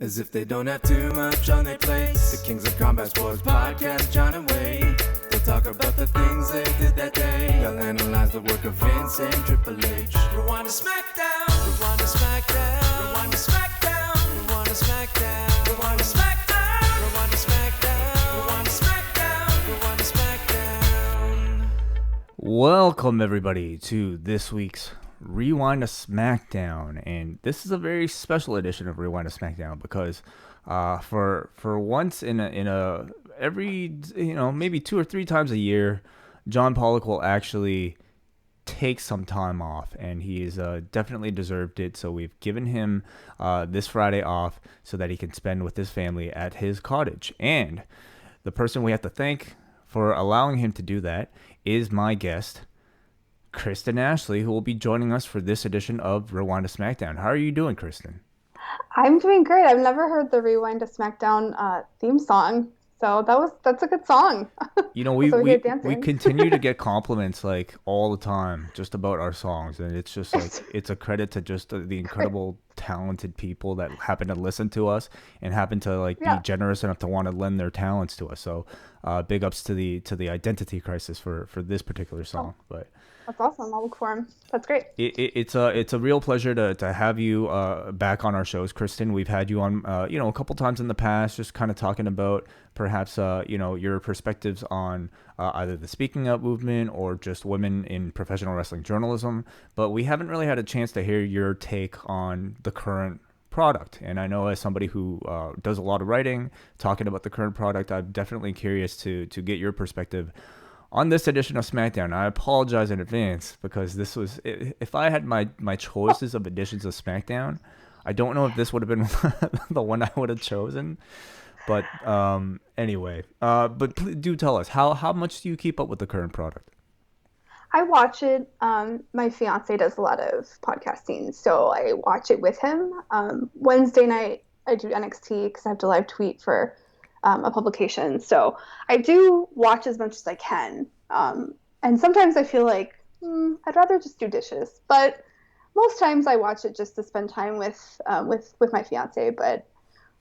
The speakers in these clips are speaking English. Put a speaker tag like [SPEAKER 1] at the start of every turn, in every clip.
[SPEAKER 1] As if they don't have too much on their plates. The Kings of Combat Sports Podcast, John and Wai. They'll talk about the things they did that day. They'll analyze the work of Vince and Triple H. Rewind-A-SmackDown. Rewind-A-SmackDown. Rewind-A-SmackDown. Rewind-A-SmackDown. Rewind-A-SmackDown. Rewind-A-SmackDown. Rewind-A-SmackDown. Rewind-A-SmackDown.
[SPEAKER 2] Welcome everybody to this week's Rewind-A-SmackDown, and this is a very special edition of Rewind-A-SmackDown because for once in a every maybe 2 or 3 times a year, John Pollock will actually take some time off, and he is definitely deserved it. So we've given him this Friday off so that he can spend with his family at his cottage. And the person we have to thank for allowing him to do that is my guest, Kristen Ashly, who will be joining us for this edition of Rewind-A-SmackDown. How are you doing, Kristen?
[SPEAKER 3] I'm doing great. I've never heard the Rewind-A-SmackDown theme song, so that's a good song.
[SPEAKER 2] You know, we continue to get compliments like all the time just about our songs, and it's just like it's a credit to just the incredible talented people that happen to listen to us and happen to be generous enough to want to lend their talents to us. So big ups to the identity crisis for this particular song. But
[SPEAKER 3] that's awesome. I'll look for him. That's great.
[SPEAKER 2] It's a real pleasure to have you back on our shows, Kristen. We've had you on a couple times in the past, just kind of talking about perhaps your perspectives on either the speaking up movement or just women in professional wrestling journalism. But we haven't really had a chance to hear your take on the current product. And I know as somebody who does a lot of writing, talking about the current product, I'm definitely curious to get your perspective on this edition of SmackDown. I apologize in advance because this was, if I had my choices of editions of SmackDown, I don't know if this would have been the one I would have chosen. But anyway, but do tell us, how much do you keep up with the current product?
[SPEAKER 3] I watch it. My fiance does a lot of podcasting, so I watch it with him. Wednesday night, I do NXT because I have to live tweet for a publication. So I do watch as much as I can. And sometimes I feel like I'd rather just do dishes. But most times I watch it just to spend time with my fiance. But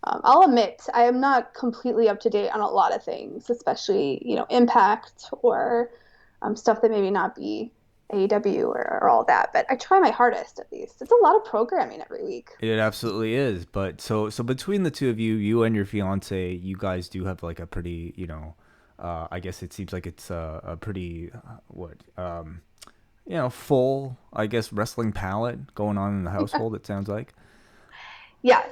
[SPEAKER 3] I'll admit I am not completely up to date on a lot of things, especially Impact or stuff that maybe not be AEW or all that, but I try my hardest at least. It's a lot of programming every week.
[SPEAKER 2] It absolutely is. But so between the two of you and your fiance, you guys do have like a pretty, I guess it seems like it's a pretty full, I guess, wrestling palette going on in the household. It sounds like.
[SPEAKER 3] Yeah,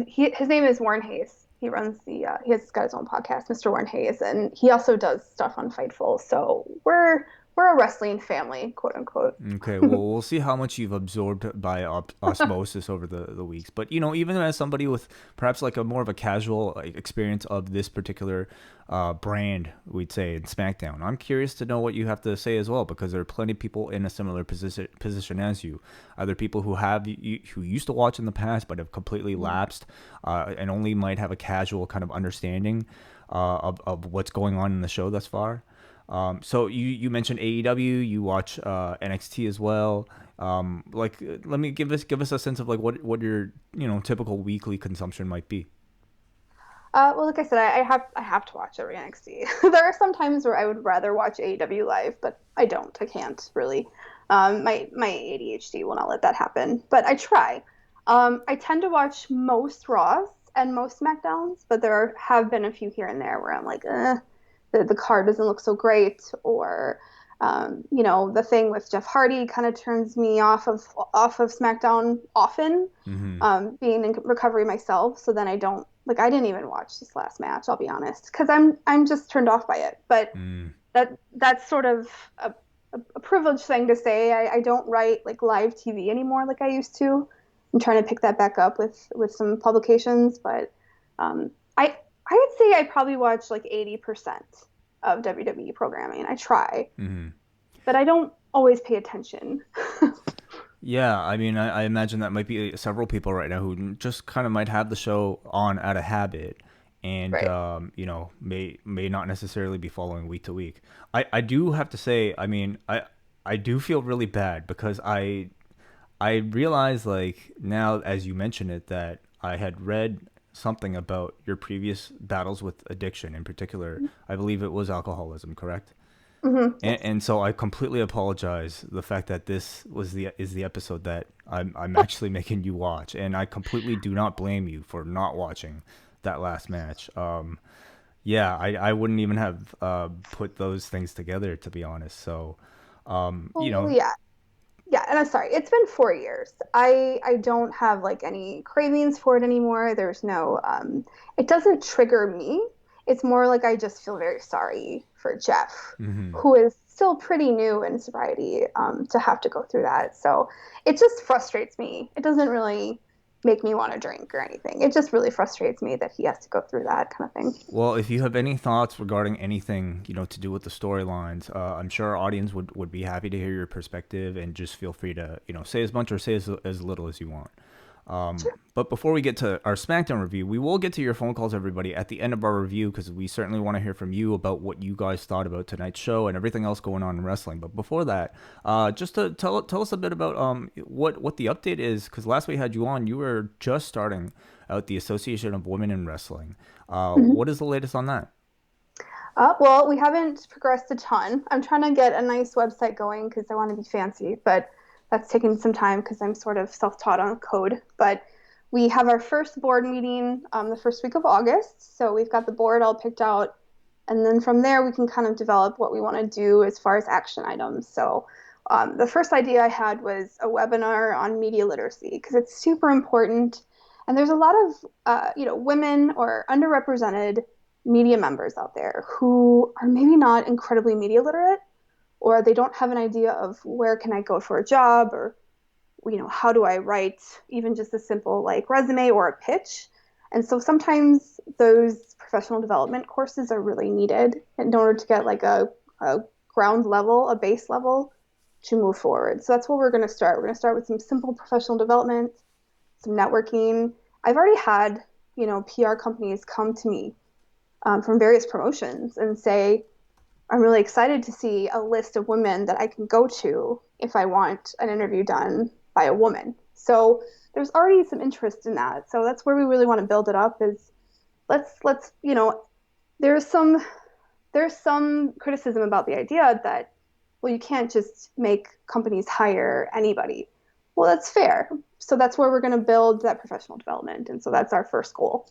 [SPEAKER 3] his name is Warren Hayes. He runs he has got his own podcast, Mr. Warren Hayes, and he also does stuff on Fightful. So we're a wrestling family, quote unquote.
[SPEAKER 2] Okay, well, we'll see how much you've absorbed by osmosis over the weeks. But even as somebody with perhaps like a more of a casual experience of this particular brand, we'd say in SmackDown, I'm curious to know what you have to say as well, because there are plenty of people in a similar position as you. Other people who who used to watch in the past but have completely lapsed and only might have a casual kind of understanding of what's going on in the show thus far. So you mentioned AEW, you watch NXT as well. Let me give us a sense of like what your typical weekly consumption might be.
[SPEAKER 3] Well, like I said, I have to watch every NXT. There are some times where I would rather watch AEW live, but I don't. I can't really. My ADHD will not let that happen. But I try. I tend to watch most Raws and most SmackDowns, but there have been a few here and there where I'm like, the card doesn't look so great, or the thing with Jeff Hardy kind of turns me off of SmackDown often. Mm-hmm. Being in recovery myself, so then I didn't even watch this last match, I'll be honest, because I'm just turned off by it. But that's sort of a privileged thing to say. I don't write like live TV anymore like I used to. I'm trying to pick that back up with some publications, but I would say I probably watch like 80% of WWE programming. I try, but I don't always pay attention.
[SPEAKER 2] Yeah, I mean, I imagine that might be several people right now who just kind of might have the show on out of habit, and right. May not necessarily be following week to week. I do have to say, I mean, I do feel really bad because I realize, like, now as you mention it, that I had read something about your previous battles with addiction. In particular, I believe it was alcoholism, correct?
[SPEAKER 3] Mm-hmm.
[SPEAKER 2] And so I completely apologize the fact that this is the episode that I'm actually making you watch, and I completely do not blame you for not watching that last match. Yeah, I wouldn't even have put those things together, to be honest. So, you
[SPEAKER 3] Well,
[SPEAKER 2] know,
[SPEAKER 3] yeah. Yeah, and I'm sorry. It's been 4 years. I don't have like any cravings for it anymore. There's no it doesn't trigger me. It's more like I just feel very sorry for Jeff,
[SPEAKER 2] mhm.
[SPEAKER 3] who is still pretty new in sobriety, to have to go through that. So it just frustrates me. It doesn't really make me want to drink or anything. It just really frustrates me that he has to go through that kind of thing.
[SPEAKER 2] Well, if you have any thoughts regarding anything, to do with the storylines, I'm sure our audience would be happy to hear your perspective, and just feel free to, say as much or say as little as you want. But before we get to our SmackDown review, we will get to your phone calls, everybody, at the end of our review, because we certainly want to hear from you about what you guys thought about tonight's show and everything else going on in wrestling. But before that, just to tell us a bit about what the update is, because last we had you on, you were just starting out the Association of Women in Wrestling. What is the latest on that?
[SPEAKER 3] Well, we haven't progressed a ton. I'm trying to get a nice website going because I want to be fancy, but that's taken some time because I'm sort of self-taught on code. But we have our first board meeting the first week of August. So we've got the board all picked out. And then from there, we can kind of develop what we want to do as far as action items. So the first idea I had was a webinar on media literacy because it's super important. And there's a lot of women or underrepresented media members out there who are maybe not incredibly media literate, or they don't have an idea of where can I go for a job, or how do I write even just a simple like resume or a pitch. And so sometimes those professional development courses are really needed in order to get like a ground level, a base level to move forward. So that's where we're going to start. We're going to start with some simple professional development, some networking. I've already had PR companies come to me from various promotions and say, I'm really excited to see a list of women that I can go to if I want an interview done by a woman. So there's already some interest in that. So that's where we really want to build it up is let's there's some criticism about the idea that, well, you can't just make companies hire anybody. Well, that's fair. So that's where we're going to build that professional development. And so that's our first goal.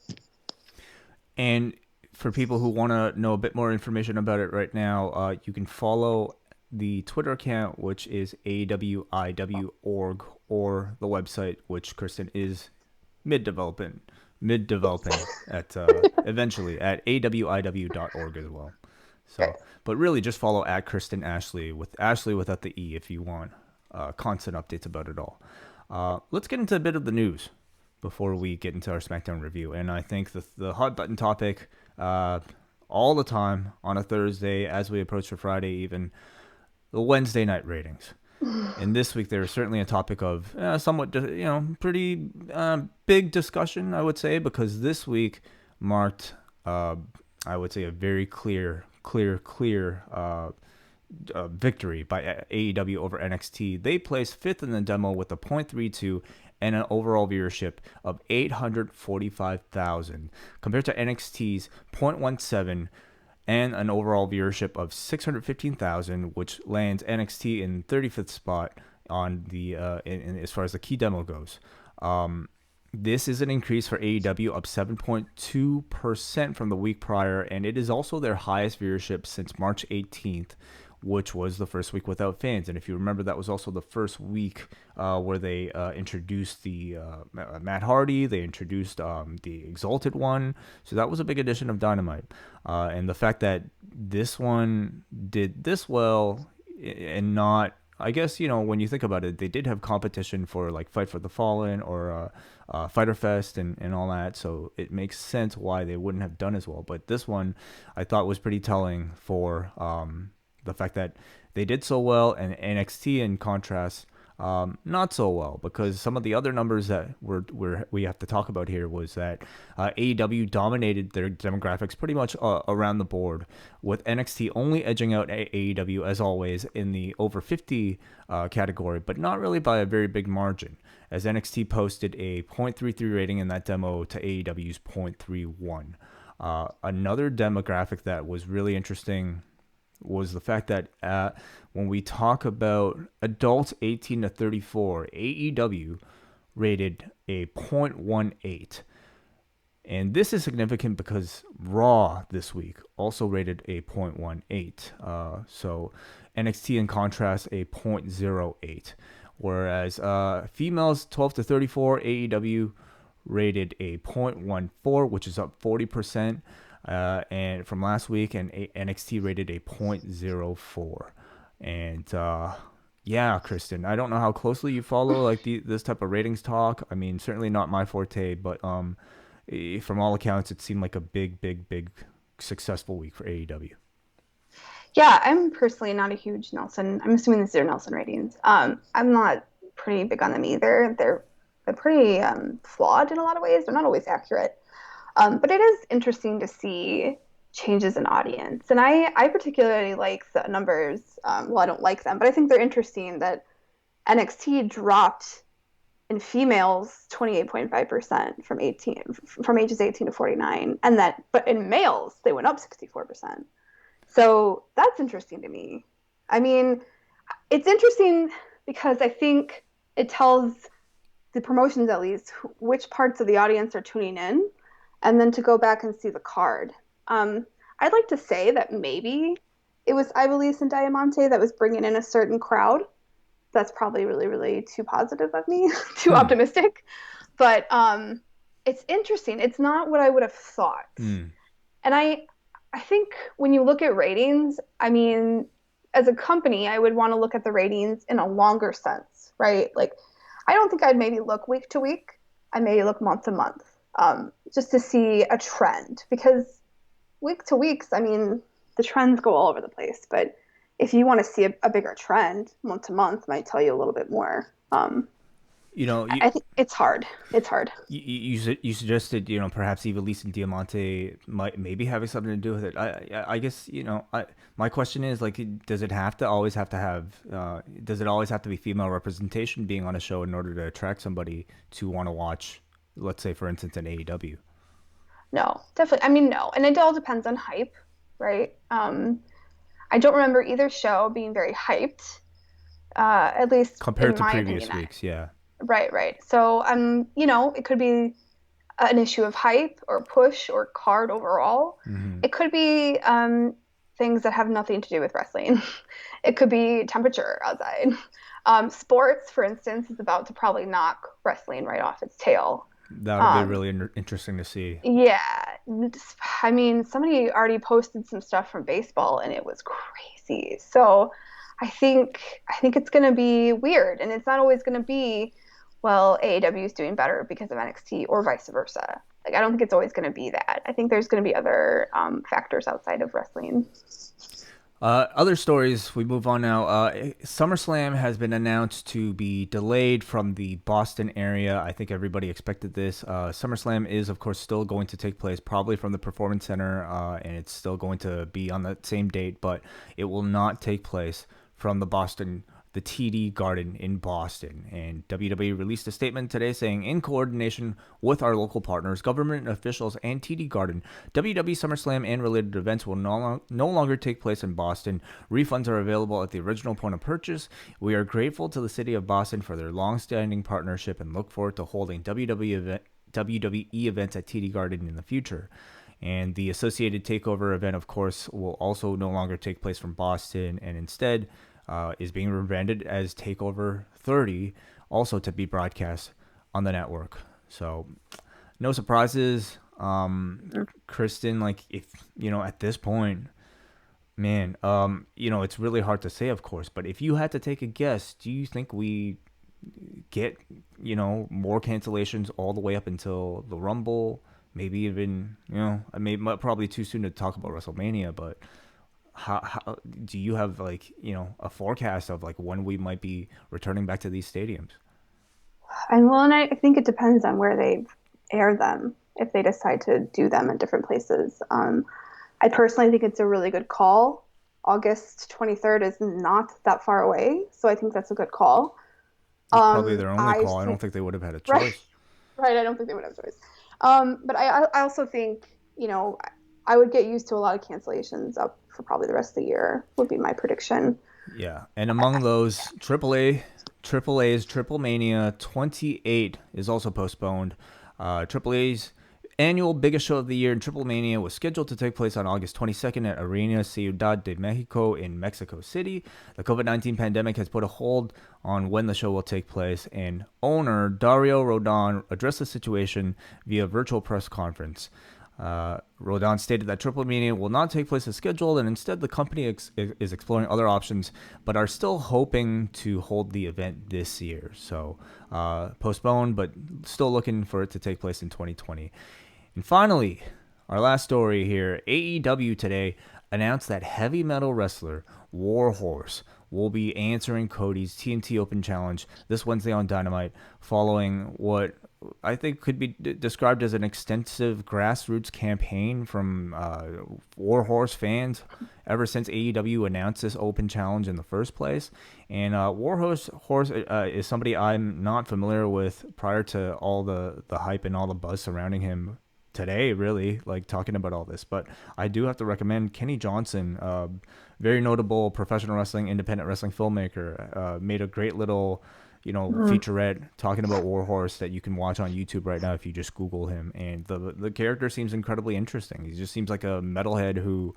[SPEAKER 2] And for people who want to know a bit more information about it right now, you can follow the Twitter account, which is AWIW.org, or the website, which Kristen is mid-developing at eventually at AWIW.org as well. So, but really just follow at Kristen Ashly, with Ashley without the E, if you want constant updates about it all. Let's get into a bit of the news before we get into our SmackDown review. And I think the hot button topic all the time on a Thursday, as we approach for Friday, even the Wednesday night ratings. And this week there is certainly a topic of somewhat, pretty big discussion, I would say, because this week marked, I would say, a very clear victory by AEW over NXT. They placed fifth in the demo with a .32 and an overall viewership of 845,000, compared to NXT's .17 and an overall viewership of 615,000, which lands NXT in 35th spot on the as far as the key demo goes. This is an increase for AEW, up 7.2% from the week prior, and it is also their highest viewership since March 18th, which was the first week without fans. And if you remember, that was also the first week where they introduced the Matt Hardy, they introduced the Exalted One. So that was a big addition of Dynamite. And the fact that this one did this well and not, I guess, when you think about it, they did have competition for like Fight for the Fallen or Fyter Fest and all that. So it makes sense why they wouldn't have done as well. But this one I thought was pretty telling for the fact that they did so well, and NXT, in contrast, not so well, because some of the other numbers that we have to talk about here was that AEW dominated their demographics pretty much around the board, with NXT only edging out AEW as always in the over 50 category, but not really by a very big margin, as NXT posted a 0.33 rating in that demo to AEW's 0.31. Another demographic that was really interesting was the fact that when we talk about adults 18 to 34, AEW rated a 0.18. And this is significant because Raw this week also rated a 0.18. So NXT, in contrast, a 0.08. Whereas females 12 to 34, AEW rated a 0.14, which is up 40%. And from last week, and NXT rated a 0.04. And yeah, Kristen, I don't know how closely you follow like this type of ratings talk. I mean, certainly not my forte, but from all accounts, it seemed like a big successful week for AEW.
[SPEAKER 3] Yeah, I'm personally not a huge Nelson. I'm assuming these are Nelson ratings. I'm not pretty big on them either. They're pretty flawed in a lot of ways. They're not always accurate. But it is interesting to see changes in audience. And I particularly like the numbers. Well, I don't like them, but I think they're interesting that NXT dropped in females 28.5% from ages 18 to 49, but in males they went up 64%. So that's interesting to me. I mean, it's interesting because I think it tells the promotions, at least, which parts of the audience are tuning in, and then to go back and see the card. I'd like to say that maybe it was Ivelisse and Diamante that was bringing in a certain crowd. That's probably really too positive of me, too optimistic. But it's interesting. It's not what I would have thought. And I think when you look at ratings, I mean, as a company, I would want to look at the ratings in a longer sense, right? Like, I don't think I'd maybe look week to week. I maybe look month to month, just to see a trend. Because week to weeks, I mean, the trends go all over the place. But if you want to see a bigger trend, month to month might tell you a little bit more. I think it's hard. It's hard.
[SPEAKER 2] You suggested, perhaps Ivelisse and Diamante might maybe having something to do with it. I guess, my question is, like, does it always have to be female representation being on a show in order to attract somebody to want to watch, let's say, for instance, an AEW?
[SPEAKER 3] No, definitely. I mean, no. And it all depends on hype, right? I don't remember either show being very hyped, at least
[SPEAKER 2] compared to
[SPEAKER 3] my
[SPEAKER 2] previous
[SPEAKER 3] opinion.
[SPEAKER 2] weeks, yeah.
[SPEAKER 3] Right. So, it could be an issue of hype or push or card overall.
[SPEAKER 2] Mm-hmm.
[SPEAKER 3] It could be things that have nothing to do with wrestling. It could be temperature outside. Sports, for instance, is about to probably knock wrestling right off its tail.
[SPEAKER 2] That would be really interesting to see.
[SPEAKER 3] Yeah. I mean, somebody already posted some stuff from baseball, and it was crazy. So I think it's going to be weird, and it's not always going to be, well, AEW is doing better because of NXT or vice versa. Like, I don't think it's always going to be that. I think there's going to be other factors outside of wrestling.
[SPEAKER 2] Other stories, we move on now. SummerSlam has been announced to be delayed from the Boston area. I think everybody expected this. SummerSlam is, of course, still going to take place probably from the Performance Center, and it's still going to be on the same date, but it will not take place from the TD Garden in Boston. And WWE released a statement today saying, in coordination with our local partners, government officials, and TD Garden, WWE SummerSlam and related events will no longer take place in Boston. Refunds are available at the original point of purchase. We are grateful to the city of Boston for their long-standing partnership and look forward to holding WWE events at TD Garden in the future. And the associated takeover event, of course, will also no longer take place from Boston, and instead is being rebranded as TakeOver 30, also to be broadcast on the network. So, no surprises. Kristen, like, if, at this point, man, it's really hard to say, of course, but if you had to take a guess, do you think we get, more cancellations all the way up until the Rumble? Maybe even, probably too soon to talk about WrestleMania, but how do you have like, a forecast of like when we might be returning back to these stadiums?
[SPEAKER 3] And I think it depends on where they air them. If they decide to do them in different places, I personally think it's a really good call. August 23rd is not that far away, so I think that's a good call.
[SPEAKER 2] It's probably their only
[SPEAKER 3] I
[SPEAKER 2] call. I don't
[SPEAKER 3] think
[SPEAKER 2] think they would have had a
[SPEAKER 3] right,
[SPEAKER 2] choice.
[SPEAKER 3] right. I don't think they would have choice. But I also think I would get used to a lot of cancellations up for probably the rest of the year. Would be my prediction.
[SPEAKER 2] Yeah, and among those, AAA's Triple Mania 28 is also postponed. AAA's annual biggest show of the year in Triple Mania was scheduled to take place on August 22nd at Arena Ciudad de Mexico in Mexico City. The COVID-19 pandemic has put a hold on when the show will take place, and owner Dario Rodon addressed the situation via virtual press conference. Rodon stated that Triple Mania will not take place as scheduled, and instead the company is exploring other options, but are still hoping to hold the event this year. So postponed, but still looking for it to take place in 2020. And finally, our last story here, AEW today announced that heavy metal wrestler Warhorse will be answering Cody's TNT Open Challenge this Wednesday on Dynamite, following what I think could be described as an extensive grassroots campaign from Warhorse fans ever since AEW announced this Open Challenge in the first place. And Warhorse is somebody I'm not familiar with prior to all the hype and all the buzz surrounding him today, really, like talking about all this. But I do have to recommend Kenny Johnson, very notable professional wrestling, independent wrestling filmmaker, made a great little featurette talking about Warhorse that you can watch on YouTube right now if you just Google him. And the character seems incredibly interesting. He just seems like a metalhead who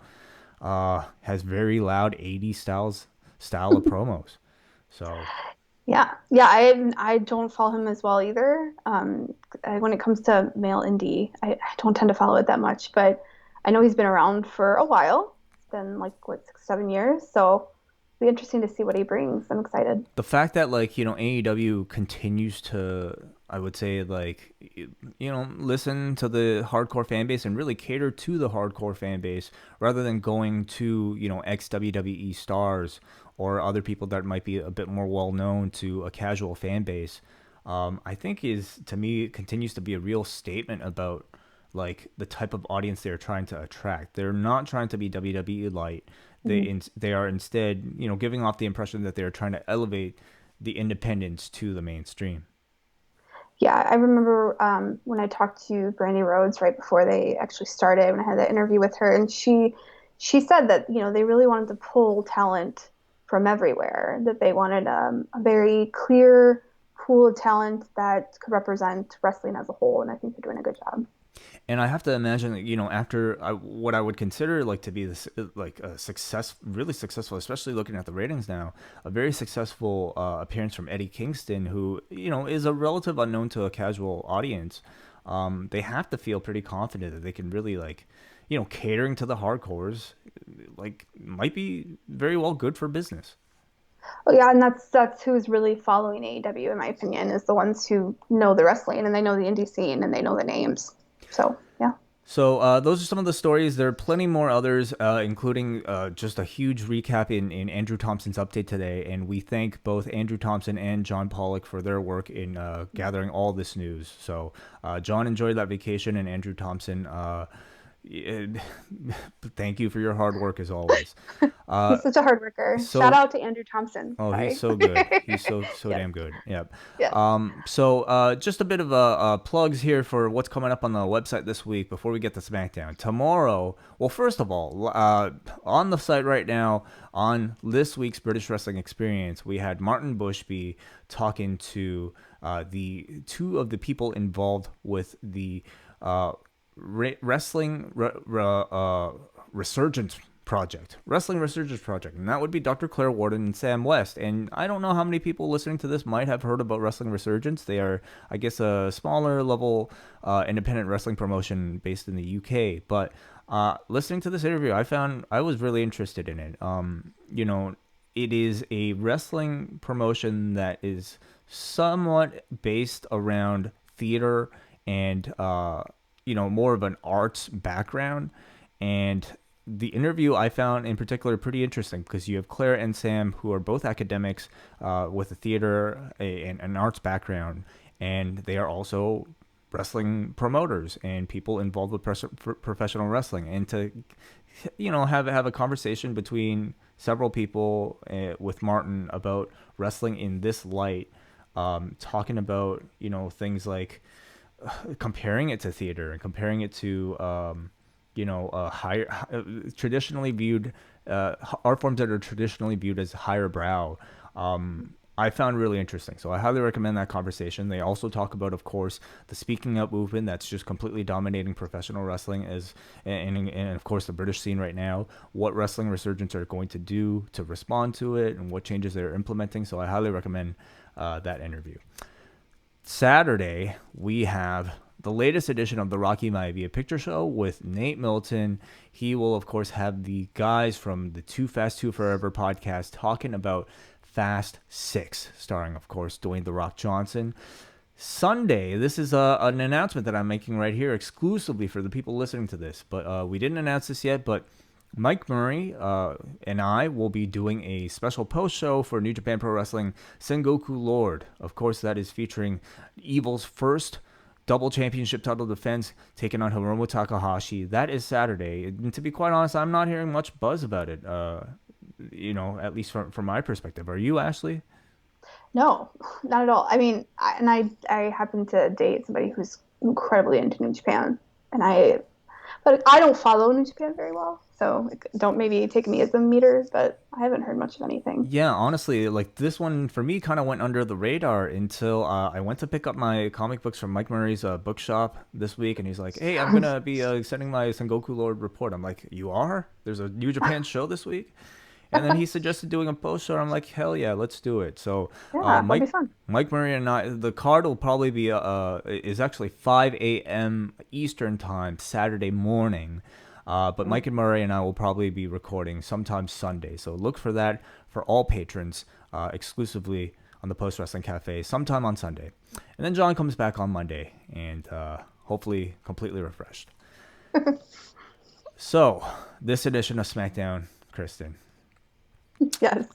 [SPEAKER 2] has very loud 80s style of promos. So
[SPEAKER 3] Yeah, I don't follow him as well either. When it comes to male indie, I don't tend to follow it that much, but I know he's been around for a while. It's been like 6-7 years, so it'll be interesting to see what he brings. I'm excited.
[SPEAKER 2] The fact that AEW continues to, I would say, listen to the hardcore fan base and really cater to the hardcore fan base rather than going to ex WWE stars or other people that might be a bit more well known to a casual fan base, I think to me continues to be a real statement about the type of audience they're trying to attract. They're not trying to be WWE light. They are instead giving off the impression that they're trying to elevate the independents to the mainstream.
[SPEAKER 3] Yeah, I remember when I talked to Brandy Rhodes right before they actually started, when I had that interview with her, and she said that they really wanted to pull talent from everywhere, that they wanted a very clear pool of talent that could represent wrestling as a whole, and I think they're doing a good job.
[SPEAKER 2] And I have to imagine that, after what I would consider to be this a really successful, especially looking at the ratings now, a very successful appearance from Eddie Kingston, who is a relative unknown to a casual audience. They have to feel pretty confident that they can really catering to the hardcores, might be very well good for business.
[SPEAKER 3] Oh yeah, and that's who's really following AEW, in my opinion, is the ones who know the wrestling and they know the indie scene and they know the names. So, yeah.
[SPEAKER 2] So those are some of the stories. There are plenty more others, including just a huge recap in Andrew Thompson's update today. And we thank both Andrew Thompson and John Pollock for their work in gathering all this news. So John enjoyed that vacation, and Andrew Thompson, thank you for your hard work as always.
[SPEAKER 3] He's such a hard worker. Shout out to Andrew Thompson.
[SPEAKER 2] Oh,
[SPEAKER 3] Sorry.
[SPEAKER 2] he's so good. He's so
[SPEAKER 3] Yes.
[SPEAKER 2] damn good. Yep.
[SPEAKER 3] Yes.
[SPEAKER 2] So just a bit of plugs here for what's coming up on the website this week before we get to SmackDown. Tomorrow, well, first of all, on the site right now, on this week's British Wrestling Experience, we had Martin Bushby talking to the two of the people involved with the Wrestling Resurgence Project, and that would be Dr. Claire Warden and Sam West. And I don't know how many people listening to this might have heard about Wrestling Resurgence. They are, I guess, a smaller level independent wrestling promotion based in the UK. But listening to this interview, I was really interested in it. It is a wrestling promotion that is somewhat based around theater and more of an arts background. And the interview I found in particular pretty interesting because you have Claire and Sam, who are both academics with a theater and an arts background, and they are also wrestling promoters and people involved with professional wrestling. And to, have a conversation between several people with Martin about wrestling in this light, talking about, things like comparing it to theater and comparing it to, higher, traditionally viewed, art forms that are traditionally viewed as higher brow, I found really interesting. So I highly recommend that conversation. They also talk about, of course, the speaking up movement that's just completely dominating professional wrestling and of course the British scene right now, what wrestling resurgents are going to do to respond to it and what changes they're implementing. So I highly recommend that interview. Saturday, we have the latest edition of the Rocky Maivia Picture Show with Nate Milton. He will, of course, have the guys from the Too Fast, Too Forever podcast talking about Fast 6, starring, of course, Dwayne The Rock Johnson. Sunday, this is an announcement that I'm making right here exclusively for the people listening to this, but we didn't announce this yet, but Mike Murray and I will be doing a special post show for New Japan Pro Wrestling Sengoku Lord. Of course, that is featuring Evil's first double championship title defense taking on Hiromu Takahashi. That is Saturday. And to be quite honest, I'm not hearing much buzz about it, at least from my perspective. Are you, Ashley?
[SPEAKER 3] No, not at all. I mean, I happen to date somebody who's incredibly into New Japan, but I don't follow New Japan very well, so don't maybe take me as a meter, but I haven't heard much of anything.
[SPEAKER 2] Yeah, honestly, like this one for me kind of went under the radar until I went to pick up my comic books from Mike Murray's bookshop this week, and he's like, "Hey, I'm gonna be sending my Sengoku Lord report." I'm like, "You are? There's a New Japan show this week?" And then he suggested doing a post show. I'm like, hell yeah, let's do it. So
[SPEAKER 3] that'll be fun.
[SPEAKER 2] Mike Murray and I, the card will probably be is actually 5 a.m. Eastern time Saturday morning. But Mike and Murray and I will probably be recording sometime Sunday. So look for that for all patrons exclusively on the Post Wrestling Cafe sometime on Sunday. And then John comes back on Monday and hopefully completely refreshed. So this edition of SmackDown, Kristen.
[SPEAKER 3] Yes.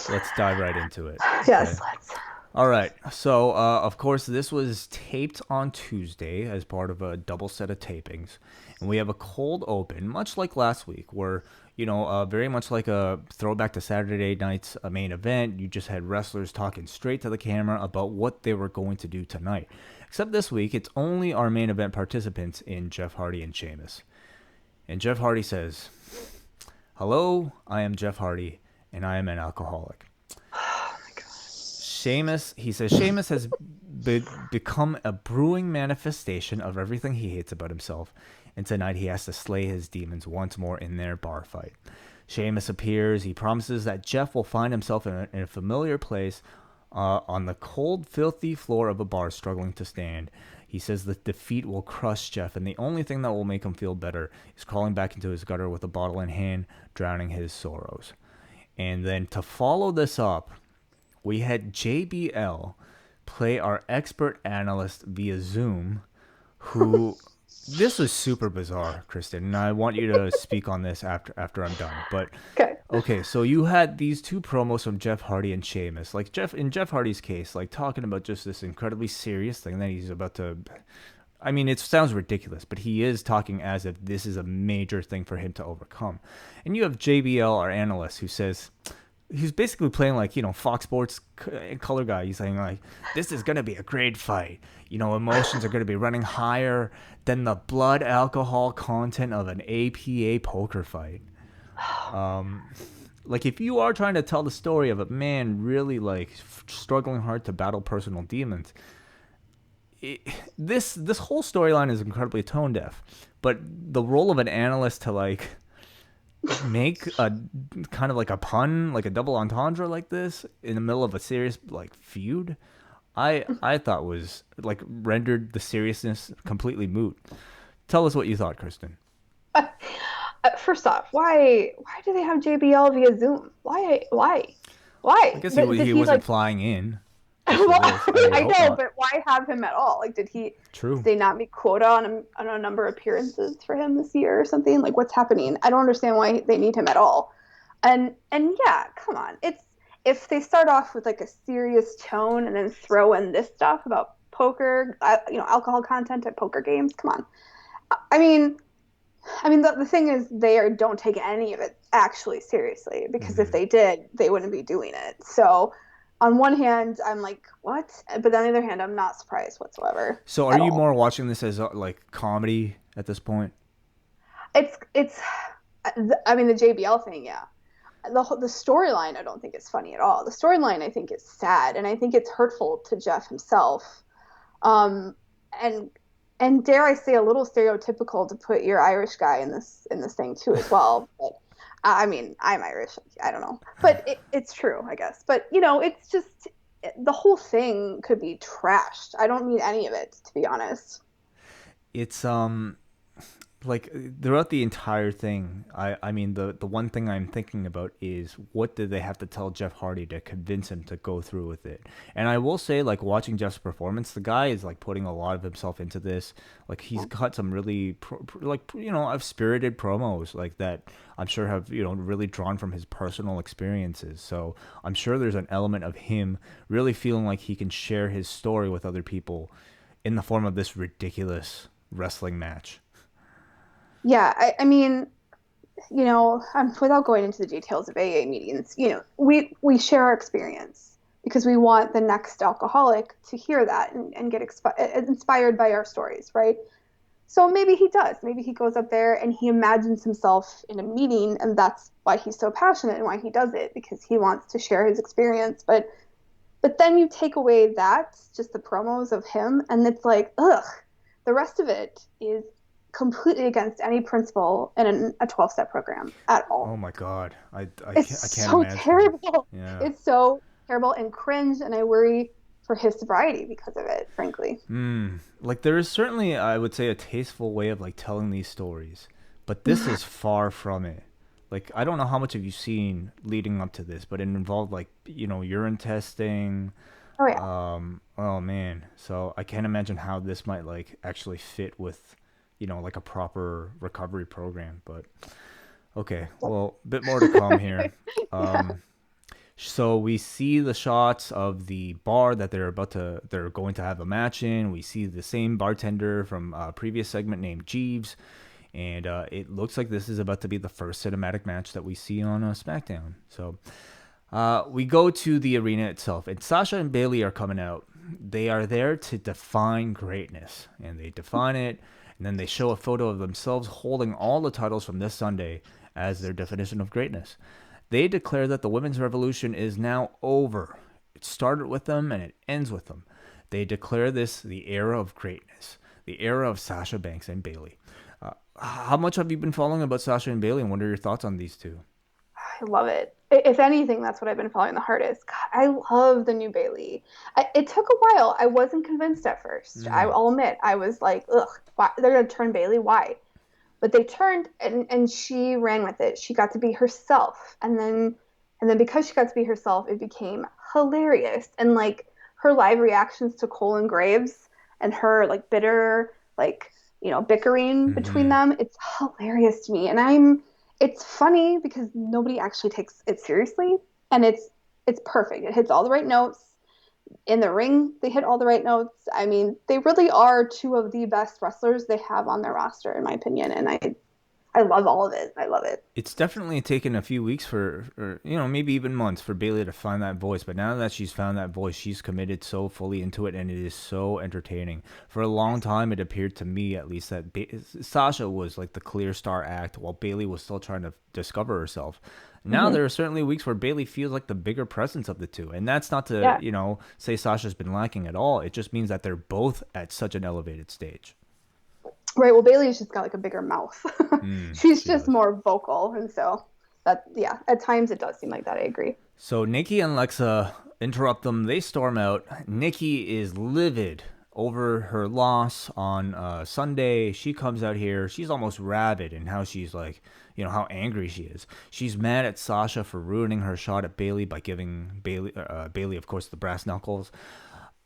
[SPEAKER 2] Let's dive right into it.
[SPEAKER 3] Yes,
[SPEAKER 2] okay?
[SPEAKER 3] let's.
[SPEAKER 2] All right. So, of course, this was taped on Tuesday as part of a double set of tapings. And we have a cold open, much like last week, where, very much like a throwback to Saturday night's main event. You just had wrestlers talking straight to the camera about what they were going to do tonight. Except this week, it's only our main event participants in Jeff Hardy and Sheamus. And Jeff Hardy says, "Hello, I am Jeff Hardy, and I am an alcoholic."
[SPEAKER 3] Oh my God.
[SPEAKER 2] Sheamus has become a brewing manifestation of everything he hates about himself, and tonight he has to slay his demons once more in their bar fight. Sheamus appears. He promises that Jeff will find himself in a familiar place on the cold, filthy floor of a bar, struggling to stand. He says that defeat will crush Jeff, and the only thing that will make him feel better is crawling back into his gutter with a bottle in hand, drowning his sorrows. And then to follow this up, we had JBL play our expert analyst via Zoom, who this was super bizarre, Kristen, and I want you to speak on this after I'm done. But okay, so you had these two promos from Jeff Hardy and Sheamus. Like in Jeff Hardy's case, like talking about just this incredibly serious thing that he's about to. I mean, it sounds ridiculous, but he is talking as if this is a major thing for him to overcome. And you have JBL, our analyst, who says, he's basically playing like, Fox Sports color guy. He's saying like, this is going to be a great fight. Emotions are going to be running higher than the blood alcohol content of an APA poker fight. Like if you are trying to tell the story of a man really like struggling hard to battle personal demons, this whole storyline is incredibly tone deaf, but the role of an analyst to like make a kind of like a pun, like a double entendre like this in the middle of a serious like feud, I thought was like rendered the seriousness completely moot. Tell us what you thought, Kristen.
[SPEAKER 3] First off, why do they have JBL via Zoom? Why?
[SPEAKER 2] I guess he wasn't flying in.
[SPEAKER 3] Well,
[SPEAKER 2] for this.
[SPEAKER 3] I
[SPEAKER 2] hope
[SPEAKER 3] know,
[SPEAKER 2] not.
[SPEAKER 3] but why have him at all? Like, did
[SPEAKER 2] True.
[SPEAKER 3] they not meet quota on a number of appearances for him this year or something? Like, what's happening? I don't understand why they need him at all. And yeah, come on. It's if they start off with like a serious tone and then throw in this stuff about poker, alcohol content at poker games. Come on. I mean, the thing is, don't take any of it actually seriously because if they did, they wouldn't be doing it. So, on one hand, I'm like, what? But on the other hand, I'm not surprised whatsoever.
[SPEAKER 2] So are you more watching this as like comedy at this point?
[SPEAKER 3] It's. I mean, the JBL thing, yeah. The storyline I don't think is funny at all. The storyline I think is sad, and I think it's hurtful to Jeff himself. And dare I say a little stereotypical to put your Irish guy in this thing too as well. But I mean, I'm Irish. I don't know, but it's true, I guess. But it's just the whole thing could be trashed. I don't need any of it, to be honest.
[SPEAKER 2] It's like throughout the entire thing, I mean the one thing I'm thinking about is what did they have to tell Jeff Hardy to convince him to go through with it. And I will say, like, watching Jeff's performance, the guy is like putting a lot of himself into this. Like, he's got some really spirited promos like that I'm sure have really drawn from his personal experiences. So I'm sure there's an element of him really feeling like he can share his story with other people in the form of this ridiculous wrestling match.
[SPEAKER 3] Yeah, I mean, without going into the details of AA meetings, we share our experience because we want the next alcoholic to hear that and get inspired by our stories, right? So maybe he does. Maybe he goes up there and he imagines himself in a meeting, and that's why he's so passionate and why he does it, because he wants to share his experience. But then you take away that, just the promos of him, and it's like, ugh, the rest of it is completely against any principle in a 12-step program at all.
[SPEAKER 2] Oh my God. I can't
[SPEAKER 3] so
[SPEAKER 2] imagine.
[SPEAKER 3] Terrible.
[SPEAKER 2] Yeah.
[SPEAKER 3] It's so terrible and cringe, and I worry for his sobriety because of it, frankly.
[SPEAKER 2] Like, there is certainly, I would say, a tasteful way of like telling these stories, but this is far from it. Like, I don't know how much have you seen leading up to this, but it involved like, urine testing.
[SPEAKER 3] Oh yeah.
[SPEAKER 2] Oh man. So I can't imagine how this might like actually fit with like a proper recovery program. But okay, well, a bit more to come here. So we see the shots of the bar that they're going to have a match in. We see the same bartender from a previous segment named Jeeves, and it looks like this is about to be the first cinematic match that we see on SmackDown. So we go to the arena itself, and Sasha and Bayley are coming out. They are there to define greatness, and they define it. And then they show a photo of themselves holding all the titles from this Sunday as their definition of greatness. They declare that the women's revolution is now over. It started with them and it ends with them. They declare this the era of greatness, the era of Sasha Banks and Bayley. How much have you been following about Sasha and Bayley, and what are your thoughts on these two?
[SPEAKER 3] I love it. If anything, that's what I've been following the hardest. God, I love the new Bayley. It took a while. I wasn't convinced at first. I'll admit. I was like, ugh, why? They're going to turn Bayley? Why? But they turned, and she ran with it. She got to be herself. And then because she got to be herself, it became hilarious. And, like, her live reactions to Cole and Graves and her, like, bitter, like, bickering between them, it's hilarious to me. And it's funny because nobody actually takes it seriously, and it's perfect. It hits all the right notes. In the ring, they hit all the right notes. I mean, they really are two of the best wrestlers they have on their roster, in my opinion, and I love all of it. I love it.
[SPEAKER 2] It's definitely taken a few weeks or maybe even months for Bayley to find that voice. But now that she's found that voice, she's committed so fully into it, and it is so entertaining. For a long time, it appeared to me, at least, that Sasha was like the clear star act, while Bayley was still trying to discover herself. Now there are certainly weeks where Bayley feels like the bigger presence of the two, and that's not to say Sasha's been lacking at all. It just means that they're both at such an elevated stage.
[SPEAKER 3] Right. Well, Bayley's just got like a bigger mouth. She's just more vocal, and so at times it does seem like that. I agree.
[SPEAKER 2] So Nikki and Lexa interrupt them. They storm out. Nikki is livid over her loss on Sunday. She comes out here. She's almost rabid in how she's like, how angry she is. She's mad at Sasha for ruining her shot at Bayley by giving Bayley, of course, the brass knuckles.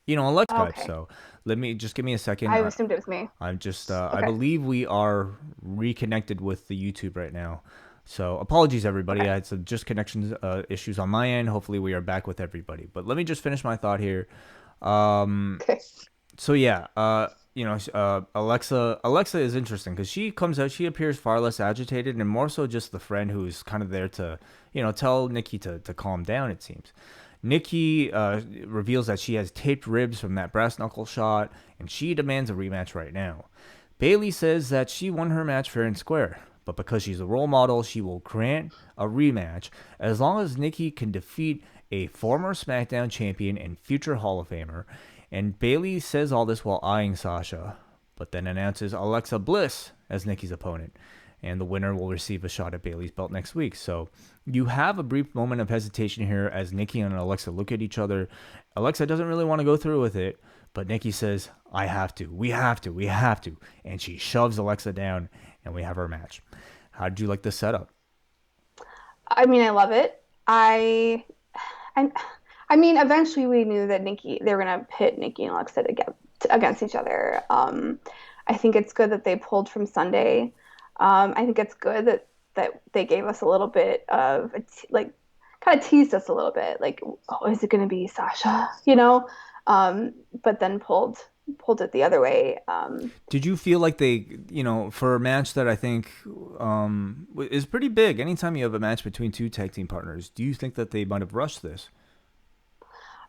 [SPEAKER 2] On Let's Skype.
[SPEAKER 3] Okay.
[SPEAKER 2] So give me a second.
[SPEAKER 3] I assumed it was me.
[SPEAKER 2] I'm just,
[SPEAKER 3] Okay.
[SPEAKER 2] I believe we are reconnected with the YouTube right now. So apologies, everybody.
[SPEAKER 3] Okay.
[SPEAKER 2] I had some just connections issues on my end. Hopefully we are back with everybody. But let me just finish my thought here.
[SPEAKER 3] Okay.
[SPEAKER 2] So yeah, Alexa is interesting because she comes out, she appears far less agitated and more so just the friend who's kind of there to, tell Nikki to calm down, it seems. Nikki reveals that she has taped ribs from that brass knuckle shot and she demands a rematch right now. Bayley says that she won her match fair and square, but because she's a role model, she will grant a rematch as long as Nikki can defeat a former SmackDown champion and future Hall of Famer. And Bayley says all this while eyeing Sasha, but then announces Alexa Bliss as Nikki's opponent. And the winner will receive a shot at Bayley's belt next week. So you have a brief moment of hesitation here as Nikki and Alexa look at each other. Alexa doesn't really want to go through with it, but Nikki says, I have to. We have to. We have to. And she shoves Alexa down, and we have our match. How did you like this setup?
[SPEAKER 3] I mean, I love it. I mean, eventually we knew that they were going to pit Nikki and Alexa against each other. I think it's good that they pulled from Sunday. I think it's good that they gave us a little bit of, kind of teased us a little bit. Like, oh, is it going to be Sasha? But then pulled it the other way.
[SPEAKER 2] Did you feel like they, for a match that I think is pretty big, anytime you have a match between two tag team partners, do you think that they might have rushed this?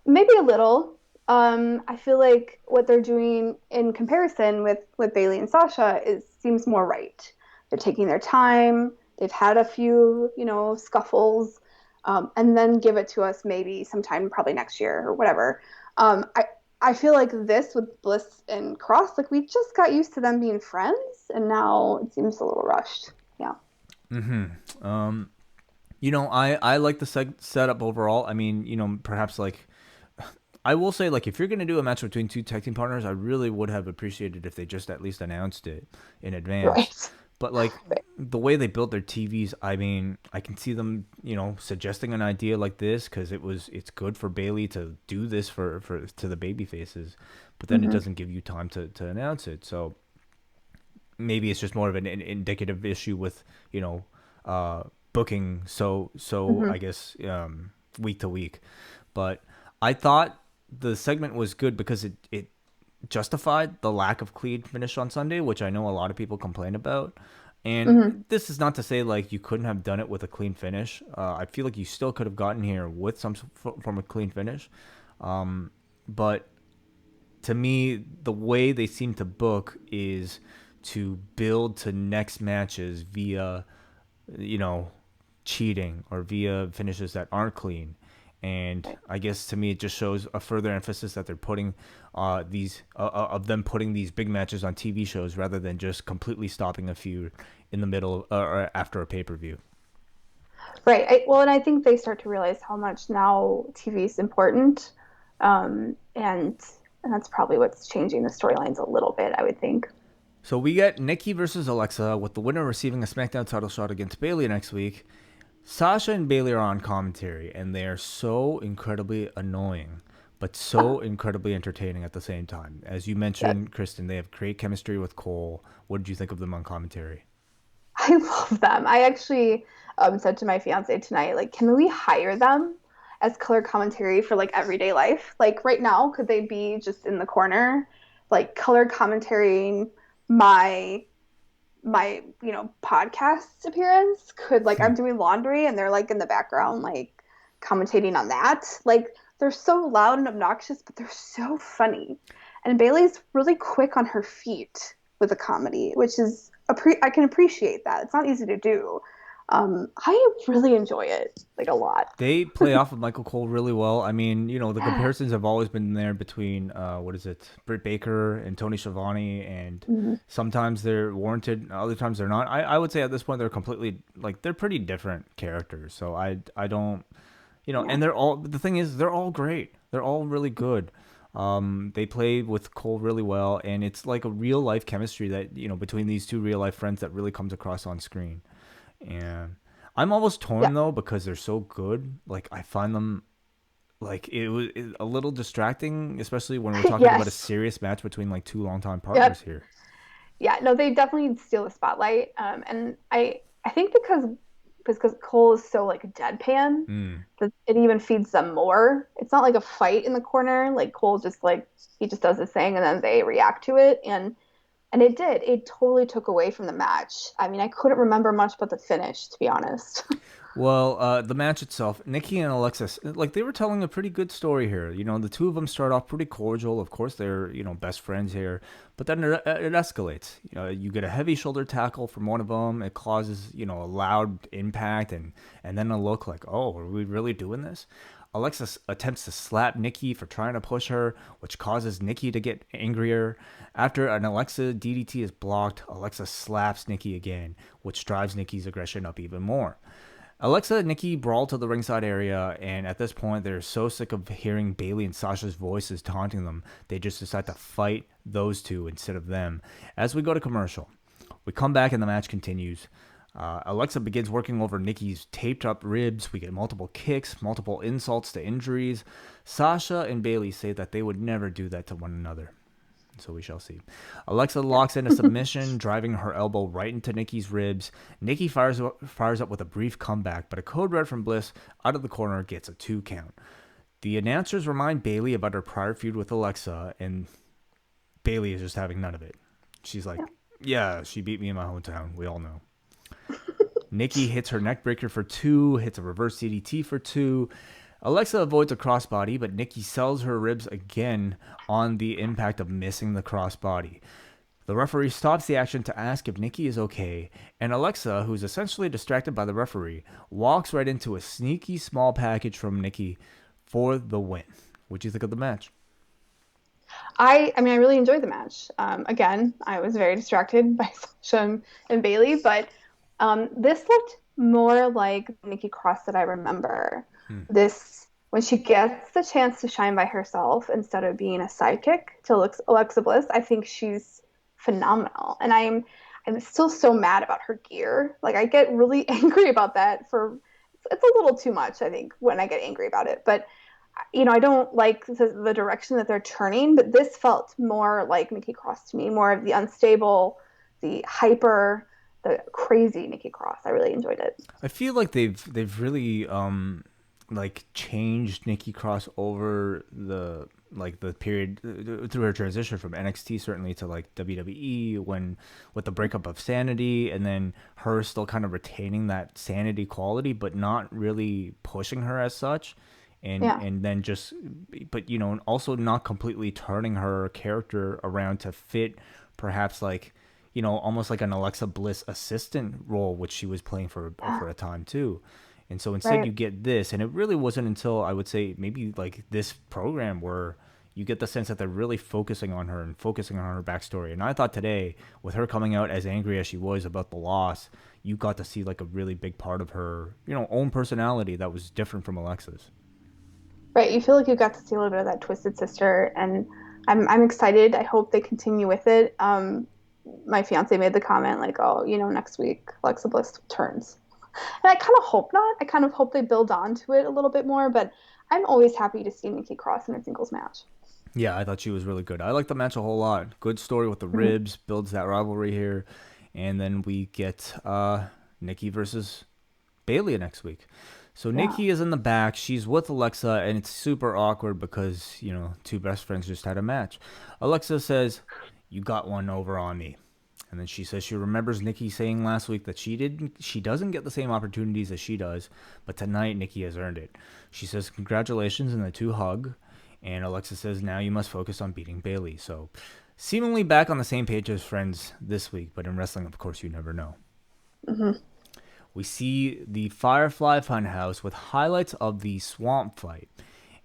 [SPEAKER 3] Maybe a little. I feel like what they're doing in comparison with Bayley and Sasha seems more right. They're taking their time. They've had a few, scuffles, and then give it to us maybe sometime probably next year or whatever. I feel like this with Bliss and Cross, like we just got used to them being friends, and now it seems a little rushed. Yeah.
[SPEAKER 2] Mm-hmm. I like the setup overall. I mean, perhaps like I will say, like, if you're going to do a match between two tag team partners, I really would have appreciated if they just at least announced it in advance.
[SPEAKER 3] Right.
[SPEAKER 2] But, like, the way they built their TVs, I mean, I can see them, suggesting an idea like this because it's good for Bayley to do this to the baby faces, but then it doesn't give you time to announce it. So maybe it's just more of an indicative issue with, booking. So I guess week to week. But I thought the segment was good because it justified the lack of clean finish on Sunday, which I know a lot of people complain about. And this is not to say like you couldn't have done it with a clean finish. I feel like you still could have gotten here with some form of clean finish. But to me, the way they seem to book is to build to next matches via, cheating or via finishes that aren't clean. And I guess to me, it just shows a further emphasis that they're putting putting these big matches on TV shows rather than just completely stopping a feud in the middle or after a pay-per-view.
[SPEAKER 3] Right. And I think they start to realize how much now TV is important. And that's probably what's changing the storylines a little bit, I would think.
[SPEAKER 2] So we get Nikki versus Alexa with the winner receiving a SmackDown title shot against Bayley next week. Sasha and Bayley are on commentary, and they are so incredibly annoying, but so incredibly entertaining at the same time. As you mentioned, Kristen, they have great chemistry with Cole. What did you think of them on commentary?
[SPEAKER 3] I love them. I actually said to my fiance tonight, like, can we hire them as color commentary for like everyday life? Like right now, could they be just in the corner, like color commentarying my podcast appearance? Could I'm doing laundry and they're like in the background like commentating on that. Like they're so loud and obnoxious, but they're so funny. And Bayley's really quick on her feet with a comedy, which is I can appreciate that. It's not easy to do. I really enjoy it a lot.
[SPEAKER 2] They play off of Michael Cole really well. I mean, the comparisons have always been there between Britt Baker and Tony Schiavone, and sometimes they're warranted, other times they're not. I would say at this point they're completely they're pretty different characters. So I don't, and they're all, the thing is they're all great. They're all really good. They play with Cole really well, and it's like a real life chemistry that, between these two real life friends that really comes across on screen. And I'm almost torn though, because they're so good. Like, I find them like a little distracting, especially when we're talking about a serious match between like two longtime partners here.
[SPEAKER 3] Yeah, no, they definitely steal the spotlight. And I think because Cole is so like deadpan, that it even feeds them more. It's not like a fight in the corner. Like Cole just like he just does his thing and then they react to it. And it totally took away from the match. I mean, I couldn't remember much about the finish, to be honest.
[SPEAKER 2] Well, the match itself, Nikki and Alexis, like, they were telling a pretty good story here. The two of them start off pretty cordial. Of course, they're, best friends here. But then it escalates. You get a heavy shoulder tackle from one of them. It causes, a loud impact and then a look like, oh, are we really doing this? Alexis attempts to slap Nikki for trying to push her, which causes Nikki to get angrier. After an Alexa DDT is blocked, Alexa slaps Nikki again, which drives Nikki's aggression up even more. Alexa and Nikki brawl to the ringside area, and at this point, they're so sick of hearing Bayley and Sasha's voices taunting them, they just decide to fight those two instead of them. As we go to commercial, we come back and the match continues. Alexa begins working over Nikki's taped up ribs. We get multiple kicks, multiple insults to injuries. Sasha and Bayley say that they would never do that to one another. So we shall see. Alexa locks in a submission, driving her elbow right into Nikki's ribs. Nikki fires up with a brief comeback, but a code red from Bliss out of the corner gets a 2 count. The announcers remind Bayley about her prior feud with Alexa, and Bayley is just having none of it. She's like, yeah, she beat me in my hometown. We all know. Nikki hits her neck breaker for 2, hits a reverse DDT for 2. Alexa avoids a crossbody, but Nikki sells her ribs again on the impact of missing the crossbody. The referee stops the action to ask if Nikki is okay, and Alexa, who's essentially distracted by the referee, walks right into a sneaky small package from Nikki for the win. What do you think of the match?
[SPEAKER 3] I mean, I really enjoyed the match. Again, I was very distracted by Sasha and Bayley, but this looked more like Nikki Cross that I remember. This, when she gets the chance to shine by herself instead of being a sidekick to Alexa Bliss, I think she's phenomenal. And I'm still so mad about her gear. Like, I get really angry about that. It's a little too much, I think, when I get angry about it. But I don't like the direction that they're turning. But this felt more like Nikki Cross to me, more of the unstable, the hyper, the crazy Nikki Cross. I really enjoyed it.
[SPEAKER 2] I feel like they've really like changed Nikki Cross over the period through her transition from NXT certainly to like WWE with the breakup of Sanity, and then her still kind of retaining that Sanity quality but not really pushing her as such, and then just, but also not completely turning her character around to fit perhaps like almost like an Alexa Bliss assistant role, which she was playing for a time too. And so instead you get this, and it really wasn't until I would say maybe like this program where you get the sense that they're really focusing on her and focusing on her backstory. And I thought today, with her coming out as angry as she was about the loss, you got to see like a really big part of her, own personality that was different from Alexa's.
[SPEAKER 3] Right. You feel like you got to see a little bit of that Twisted Sister, and I'm excited. I hope they continue with it. My fiance made the comment like, oh, next week Alexa Bliss turns. And I kind of hope not. I kind of hope they build on to it a little bit more, but I'm always happy to see Nikki Cross in a singles match.
[SPEAKER 2] Yeah, I thought she was really good. I like the match a whole lot. Good story with the ribs, builds that rivalry here. And then we get Nikki versus Bayley next week. So Nikki is in the back. She's with Alexa, and it's super awkward because, two best friends just had a match. Alexa says, "You got one over on me." And then she says she remembers Nikki saying last week that she doesn't get the same opportunities as she does, but tonight Nikki has earned it. She says congratulations, and the two hug. And Alexa says now you must focus on beating Bayley. So seemingly back on the same page as friends this week, but in wrestling, of course, you never know. We see the Firefly Funhouse with highlights of the Swamp Fight.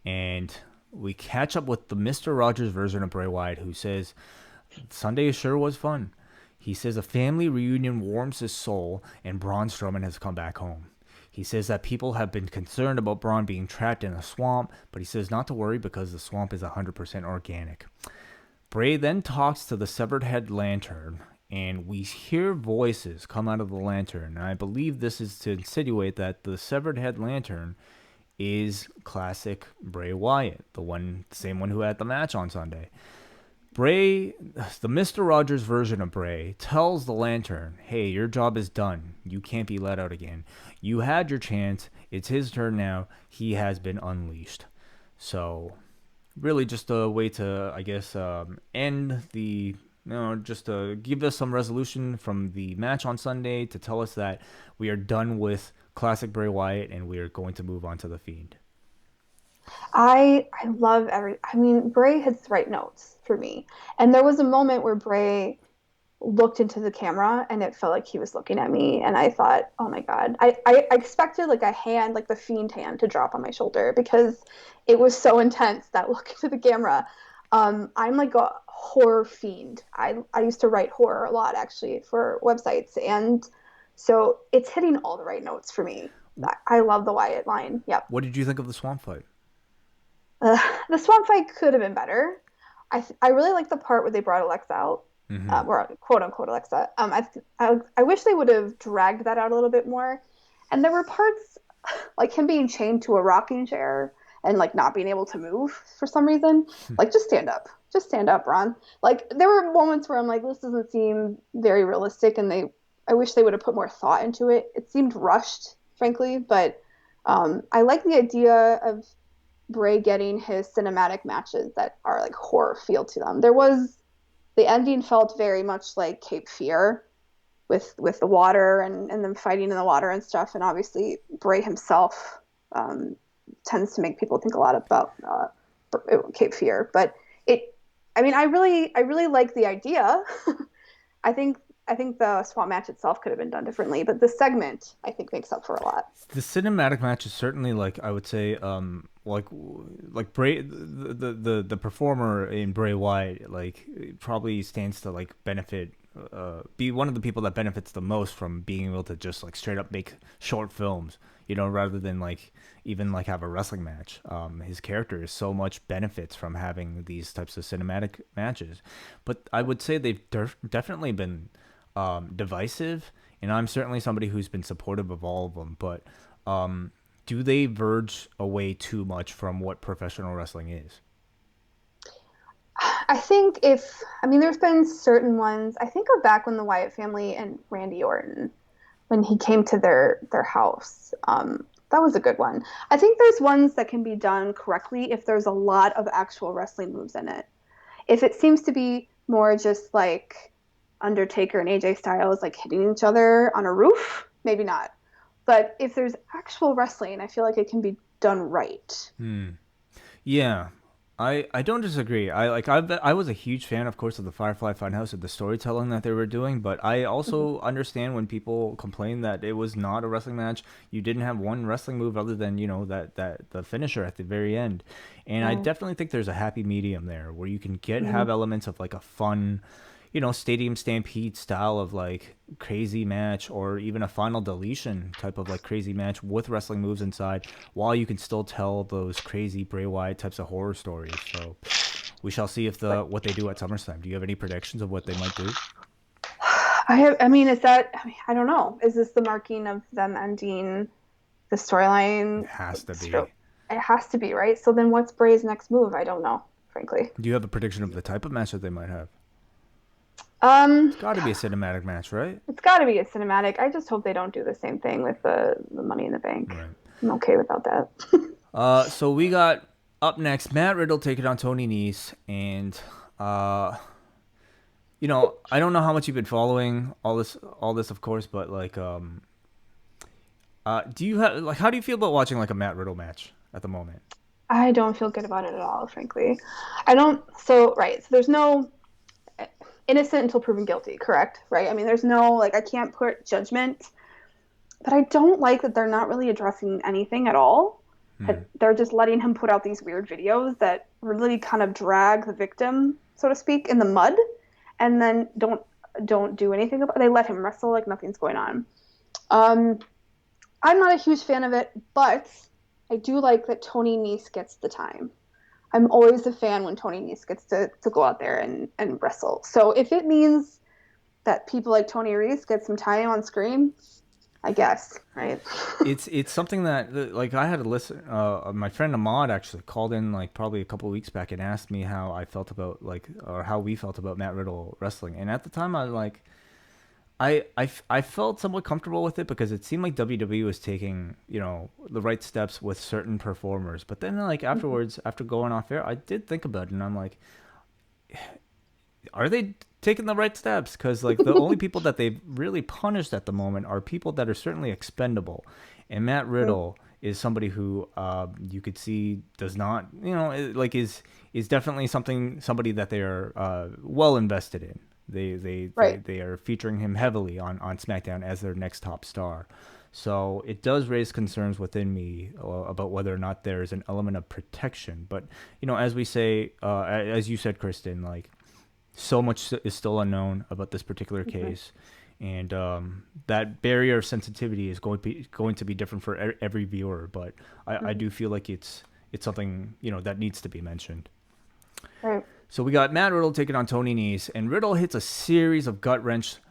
[SPEAKER 2] And we catch up with the Mr. Rogers version of Bray Wyatt, who says Sunday sure was fun. He says a family reunion warms his soul, and Braun Strowman has come back home. He says that people have been concerned about Braun being trapped in a swamp, but he says not to worry because the swamp is 100% organic. Bray then talks to the severed head lantern, and we hear voices come out of the lantern. And I believe this is to insinuate that the severed head lantern is classic Bray Wyatt, the same one who had the match on Sunday. Bray, the Mr. Rogers version of Bray, tells the lantern, hey, your job is done. You can't be let out again. You had your chance. It's his turn now. He has been unleashed. So, really just a way to, I guess, end the, just to give us some resolution from the match on Sunday to tell us that we are done with classic Bray Wyatt and we are going to move on to The Fiend.
[SPEAKER 3] I love Bray hits the right notes for me. And there was a moment where Bray looked into the camera and it felt like he was looking at me. And I thought, oh my God, I expected like a hand, like the Fiend hand to drop on my shoulder because it was so intense, that look into the camera. I'm like a horror fiend. I used to write horror a lot actually for websites. And so it's hitting all the right notes for me. I love the Wyatt line. Yep.
[SPEAKER 2] What did you think of the swamp fight?
[SPEAKER 3] The swamp fight could have been better. I really like the part where they brought Alexa out, or quote unquote Alexa. I wish they would have dragged that out a little bit more. And there were parts like him being chained to a rocking chair and like not being able to move for some reason. Like just stand up, Ron. Like there were moments where I'm like, this doesn't seem very realistic, and I wish they would have put more thought into it. It seemed rushed, frankly, but I like the idea of Bray getting his cinematic matches that are like horror feel to them. The ending felt very much like Cape Fear with the water and them fighting in the water and stuff. And obviously Bray himself tends to make people think a lot about Cape Fear. But I really like the idea. I think the swamp match itself could have been done differently, but the segment I think makes up for a lot.
[SPEAKER 2] The cinematic match is certainly like, I would say, like Bray, the performer in Bray Wyatt, like probably stands to like benefit, be one of the people that benefits the most from being able to just like straight up make short films, rather than like even like have a wrestling match. His character is so much benefits from having these types of cinematic matches, but I would say they've definitely been divisive, and I'm certainly somebody who's been supportive of all of them, but do they verge away too much from what professional wrestling is?
[SPEAKER 3] I think there's been certain ones. I think of back when the Wyatt family and Randy Orton, when he came to their house, that was a good one. I think there's ones that can be done correctly if there's a lot of actual wrestling moves in it. If it seems to be more just like Undertaker and AJ Styles like hitting each other on a roof, maybe not. But if there's actual wrestling, I feel like it can be done right.
[SPEAKER 2] Yeah, I don't disagree. I was a huge fan, of course, of the Firefly Funhouse and the storytelling that they were doing. But I also understand when people complain that it was not a wrestling match. You didn't have one wrestling move other than that the finisher at the very end. And I definitely think there's a happy medium there where you can have elements of like a fun, Stadium Stampede style of like crazy match, or even a Final Deletion type of like crazy match with wrestling moves inside, while you can still tell those crazy Bray Wyatt types of horror stories. So we shall see what they do at SummerSlam. Do you have any predictions of what they might do?
[SPEAKER 3] I don't know. Is this the marking of them ending the storyline?
[SPEAKER 2] It has to be.
[SPEAKER 3] It has to be, right? So then what's Bray's next move? I don't know, frankly.
[SPEAKER 2] Do you have a prediction of the type of match that they might have?
[SPEAKER 3] It's
[SPEAKER 2] got to be a cinematic match, right?
[SPEAKER 3] It's got to be a cinematic. I just hope they don't do the same thing with the Money in the Bank. Right. I'm okay without that.
[SPEAKER 2] So we got up next Matt Riddle taking on Tony Nese, and I don't know how much you've been following all this, of course, but like, do you have like, how do you feel about watching like a Matt Riddle match at the moment?
[SPEAKER 3] I don't feel good about it at all, frankly. I don't. So there's no innocent until proven guilty, correct? Right? I mean, there's no, like, I can't put judgment, but I don't like that they're not really addressing anything at all. They're just letting him put out these weird videos that really kind of drag the victim, so to speak, in the mud, and then don't do anything about it. They let him wrestle like nothing's going on. I'm not a huge fan of it, but I do like that Tony Nese gets the time. I'm always a fan when Tony Nese gets to go out there and wrestle. So if it means that people like Tony Reese get some time on screen, I guess, right?
[SPEAKER 2] It's something that like I had to listen. My friend Ahmad actually called in like probably a couple of weeks back and asked me how I felt about or how we felt about Matt Riddle wrestling. And at the time, I was like, I felt somewhat comfortable with it because it seemed like WWE was taking, the right steps with certain performers. But then like afterwards, after going off air, I did think about it and I'm like, are they taking the right steps? Because like the only people that they've really punished at the moment are people that are certainly expendable. And Matt Riddle is somebody who you could see does not, is definitely somebody that they are well invested in. They are featuring him heavily on SmackDown as their next top star. So it does raise concerns within me about whether or not there is an element of protection. But, as we say, as you said, Kristen, like so much is still unknown about this particular case. And that barrier of sensitivity is going to be different for every viewer. But I do feel like it's something, that needs to be mentioned.
[SPEAKER 3] Right.
[SPEAKER 2] So we got Matt Riddle taking on Tony Nese, and Riddle hits a series of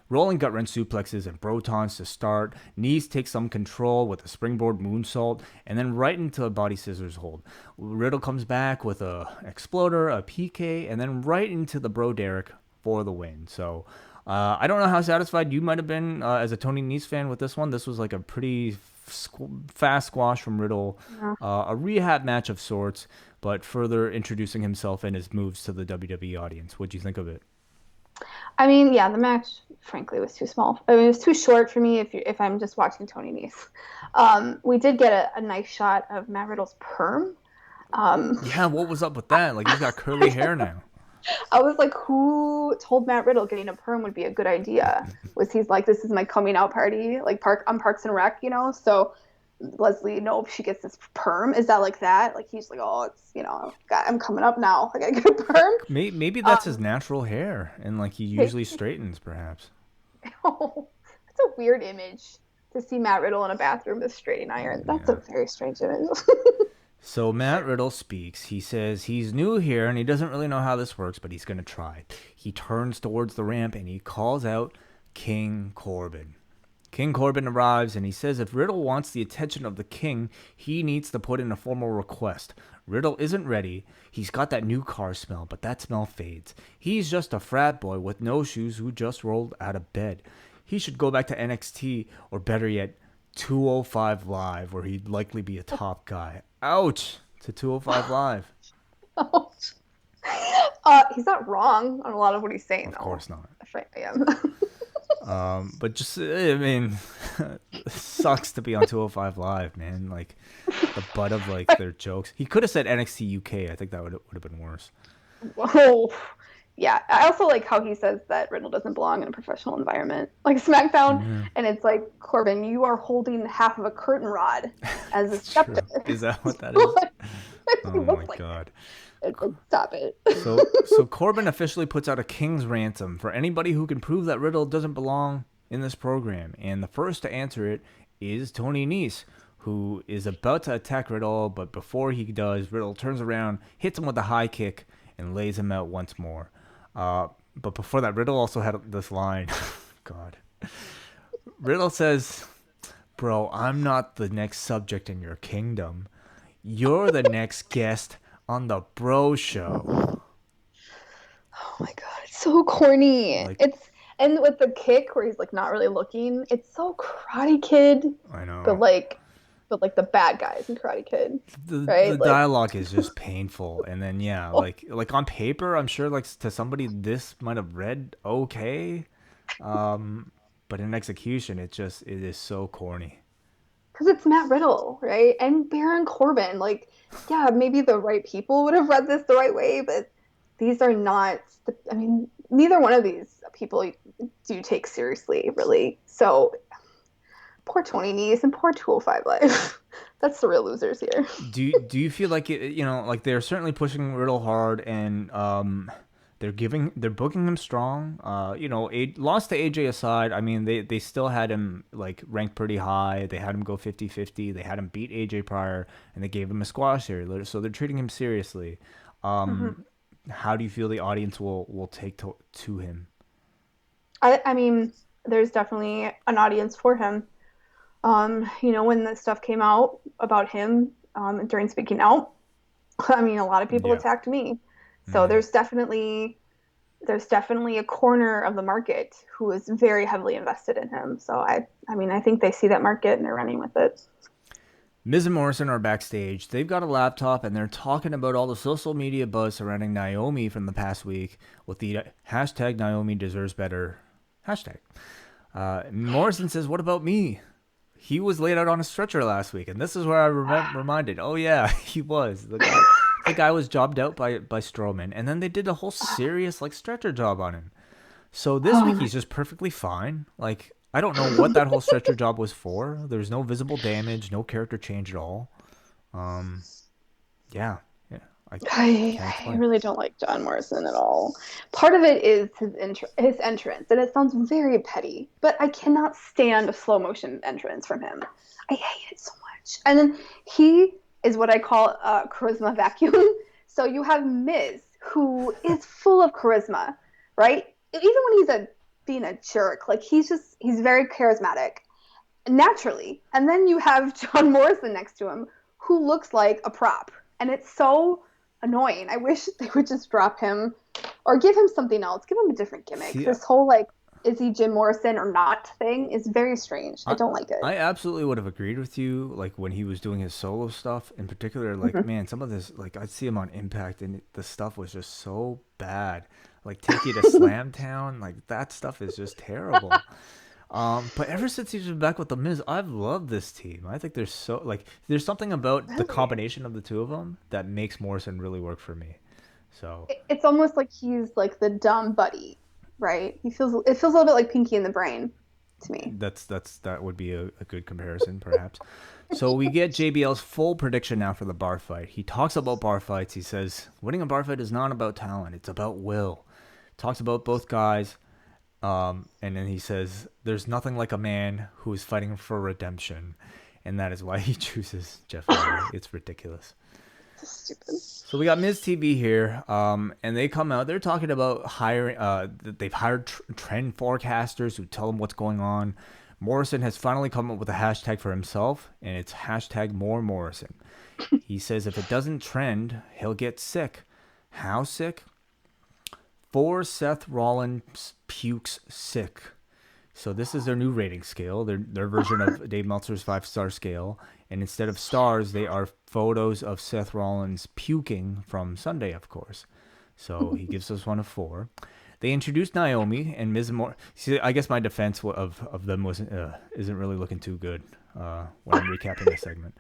[SPEAKER 2] rolling gut wrench suplexes and brotons to start. Nese takes some control with a springboard moonsault, and then right into a body scissors hold. Riddle comes back with a exploder, a PK, and then right into the bro Derek for the win. So I don't know how satisfied you might have been as a Tony Nese fan with this one. This was like a pretty fast squash from Riddle, a rehab match of sorts, but further introducing himself and his moves to the WWE audience. What'd you think of it?
[SPEAKER 3] I mean, yeah, the match, frankly, was too small. I mean, it was too short for me if I'm just watching Tony Nese. We did get a nice shot of Matt Riddle's perm.
[SPEAKER 2] Yeah, what was up with that? Like, he's got curly hair now.
[SPEAKER 3] I was like, who told Matt Riddle getting a perm would be a good idea? Was he's like, this is my coming out party, like on Parks and Rec, So Leslie, nope, she gets this perm. Is that like that? Like he's like, oh, it's God, I'm coming up now. I gotta get a perm.
[SPEAKER 2] Maybe that's his natural hair, and like he usually straightens, perhaps.
[SPEAKER 3] Oh, that's a weird image to see Matt Riddle in a bathroom with straightening iron. That's a very strange image.
[SPEAKER 2] So Matt Riddle speaks. He says he's new here and he doesn't really know how this works, but he's going to try. He turns towards the ramp and he calls out King Corbin. King Corbin arrives and he says if Riddle wants the attention of the king, he needs to put in a formal request. Riddle isn't ready. He's got that new car smell, but that smell fades. He's just a frat boy with no shoes who just rolled out of bed. He should go back to NXT or better yet, 205 Live, where he'd likely be a top guy. Ouch to 205 Live.
[SPEAKER 3] Ouch. He's not wrong on a lot of what he's saying,
[SPEAKER 2] Of course not.
[SPEAKER 3] Yeah.
[SPEAKER 2] But just, I mean, sucks to be on 205 Live, man. Like, the butt of, like, their jokes. He could have said NXT UK. I think that would have been worse.
[SPEAKER 3] Whoa. Yeah, I also like how he says that Riddle doesn't belong in a professional environment like SmackDown, and it's like, Corbin, you are holding half of a curtain rod as a scepter.
[SPEAKER 2] Is that what that is? Oh my God.
[SPEAKER 3] Stop it.
[SPEAKER 2] So Corbin officially puts out a king's ransom for anybody who can prove that Riddle doesn't belong in this program, and the first to answer it is Tony Nese, who is about to attack Riddle, but before he does, Riddle turns around, hits him with a high kick, and lays him out once more. But before that, Riddle also had this line. God. Riddle says, bro, I'm not the next subject in your kingdom. You're the next guest on the bro show.
[SPEAKER 3] Oh my God. It's so corny. And with the kick where he's like not really looking, it's so Karate Kid.
[SPEAKER 2] I know.
[SPEAKER 3] But like the bad guys in Karate Kid, right?
[SPEAKER 2] The dialogue is just painful, and then like on paper, I'm sure like to somebody this might have read okay, but in execution, it is so corny.
[SPEAKER 3] Because it's Matt Riddle, right? And Baron Corbin. Like, yeah, maybe the right people would have read this the right way, but these are not. Neither one of these people do you take seriously, really. So. Poor Tony Nese and poor 205 Live. That's the real losers here.
[SPEAKER 2] Do you feel like like they're certainly pushing Riddle hard, and They're booking him strong. Lost to AJ aside, I mean, they still had him like ranked pretty high. They had him go 50-50. They had him beat AJ prior, and they gave him a squash here. So they're treating him seriously. How do you feel the audience will take to him?
[SPEAKER 3] I mean, there's definitely an audience for him. When the stuff came out about him during speaking out, I mean, a lot of people attacked me. So there's definitely a corner of the market who is very heavily invested in him. So I think they see that market and they're running with it.
[SPEAKER 2] Miz and Morrison are backstage. They've got a laptop and they're talking about all the social media buzz surrounding Naomi from the past week with the hashtag Naomi deserves better hashtag. Morrison says, "What about me? He was laid out on a stretcher last week," and this is where I reminded. Oh yeah, he was. The guy was jobbed out by Strowman, and then they did a whole serious like stretcher job on him. So this week he's just perfectly fine. Like, I don't know what that whole stretcher job was for. There's no visible damage, no character change at all. Yeah.
[SPEAKER 3] I really don't like John Morrison at all. Part of it is his entrance, and it sounds very petty, but I cannot stand a slow motion entrance from him. I hate it so much. And then he is what I call a charisma vacuum. So you have Miz, who is full of charisma, right? Even when he's being a jerk, like he's very charismatic naturally. And then you have John Morrison next to him, who looks like a prop, and it's so annoying. I wish they would just drop him or give him something else. Give him a different gimmick. Yeah. This whole like, is he Jim Morrison or not thing is very strange. I don't like it.
[SPEAKER 2] I absolutely would have agreed with you, like when he was doing his solo stuff in particular. Like, man, some of this, like I'd see him on Impact and the stuff was just so bad. Like, take you to Slamtown, like that stuff is just terrible. But ever since he's been back with the Miz, I've loved this team. I think there's something about the combination of the two of them that makes Morrison really work for me. So
[SPEAKER 3] it's almost like he's like the dumb buddy, right? It feels a little bit like Pinky in the Brain to me.
[SPEAKER 2] That would be a good comparison, perhaps. So we get JBL's full prediction now for the bar fight. He talks about bar fights. He says winning a bar fight is not about talent; it's about will. Talks about both guys. And then he says, "There's nothing like a man who is fighting for redemption," and that is why he chooses Jeff Hardy. It's ridiculous.
[SPEAKER 3] Stupid.
[SPEAKER 2] So we got MizTV here, and they come out. They're talking about hiring. They've hired trend forecasters who tell them what's going on. Morrison has finally come up with a hashtag for himself, and it's hashtag more Morrison. He says if it doesn't trend, he'll get sick. How sick? 4 Seth Rollins pukes sick. So this is their new rating scale, their version of Dave Meltzer's 5-star scale. And instead of stars, they are photos of Seth Rollins puking from Sunday, of course. So he gives us 1 of 4. They introduced Naomi and Miz Morrison. See, I guess my defense of them isn't really looking too good when I'm recapping the segment.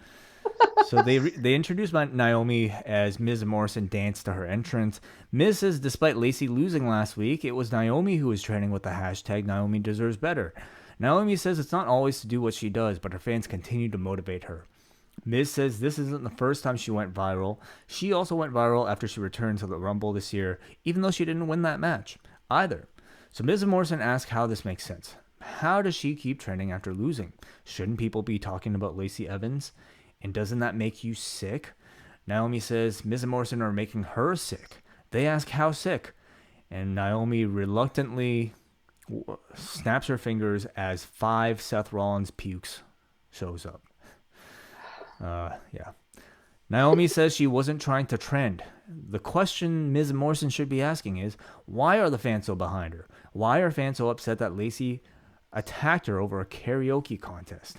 [SPEAKER 2] So they introduced Naomi as Miz Morrison danced to her entrance. Miz says despite Lacey losing last week, it was Naomi who was trending with the hashtag Naomi deserves better. Naomi says it's not always to do what she does, but her fans continue to motivate her. Miz says this isn't the first time she went viral. She also went viral after she returned to the Rumble this year, even though she didn't win that match either. So Miz and Morrison ask how this makes sense. How does she keep trending after losing? Shouldn't people be talking about Lacey Evans? And doesn't that make you sick? Naomi says Miz and Morrison are making her sick. They ask how sick. And Naomi reluctantly snaps her fingers as 5 Seth Rollins pukes shows up. Yeah. Naomi says she wasn't trying to trend. The question Miz and Morrison should be asking is, why are the fans so behind her? Why are fans so upset that Lacey attacked her over a karaoke contest?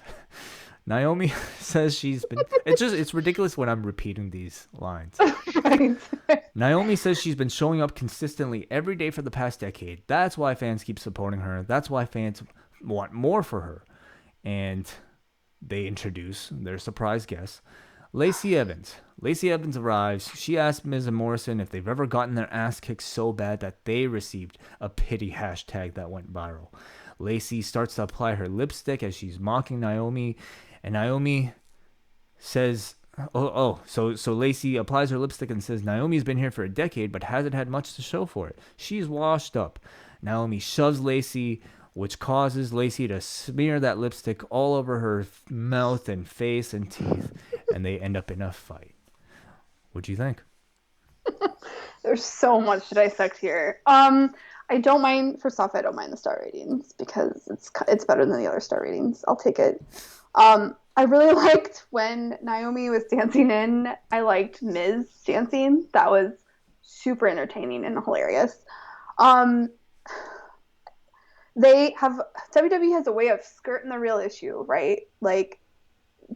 [SPEAKER 2] Naomi says she's been... It's ridiculous when I'm repeating these lines.
[SPEAKER 3] Right.
[SPEAKER 2] Naomi says she's been showing up consistently every day for the past decade. That's why fans keep supporting her. That's why fans want more for her. And they introduce their surprise guest, Lacey Evans. Lacey Evans arrives. She asks Miz and Morrison if they've ever gotten their ass kicked so bad that they received a pity hashtag that went viral. Lacey starts to apply her lipstick as she's mocking Naomi. And Naomi says So Lacey applies her lipstick and says Naomi's been here for a decade but hasn't had much to show for it. She's washed up. Naomi shoves Lacey, which causes Lacey to smear that lipstick all over her mouth and face and teeth, and they end up in a fight. What'd you think?
[SPEAKER 3] There's so much to dissect here. I don't mind. First off, I don't mind the star ratings because it's better than the other star ratings. I'll take it. I really liked when Naomi was dancing in. I liked Miz dancing. That was super entertaining and hilarious. WWE has a way of skirting the real issue, right? Like,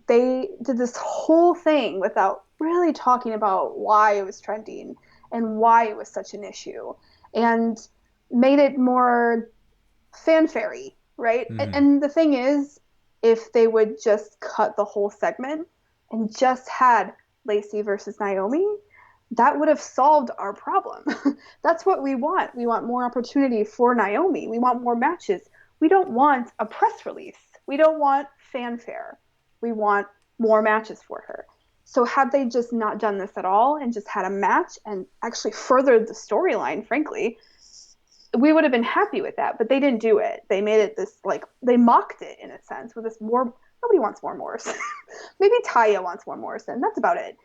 [SPEAKER 3] they did this whole thing without really talking about why it was trending and why it was such an issue, and made it more fanfare-y, right?
[SPEAKER 2] Mm-hmm.
[SPEAKER 3] And the thing is, if they would just cut the whole segment and just had Lacey versus Naomi, that would have solved our problem. That's what we want. We want more opportunity for Naomi. We want more matches. We don't want a press release. We don't want fanfare. We want more matches for her. So had they just not done this at all and just had a match and actually furthered the storyline, frankly, we would have been happy with that. But they didn't do it. They made it this, like, they mocked it in a sense with this more. Nobody wants more Morrison. Maybe Taya wants more Morrison. That's about it.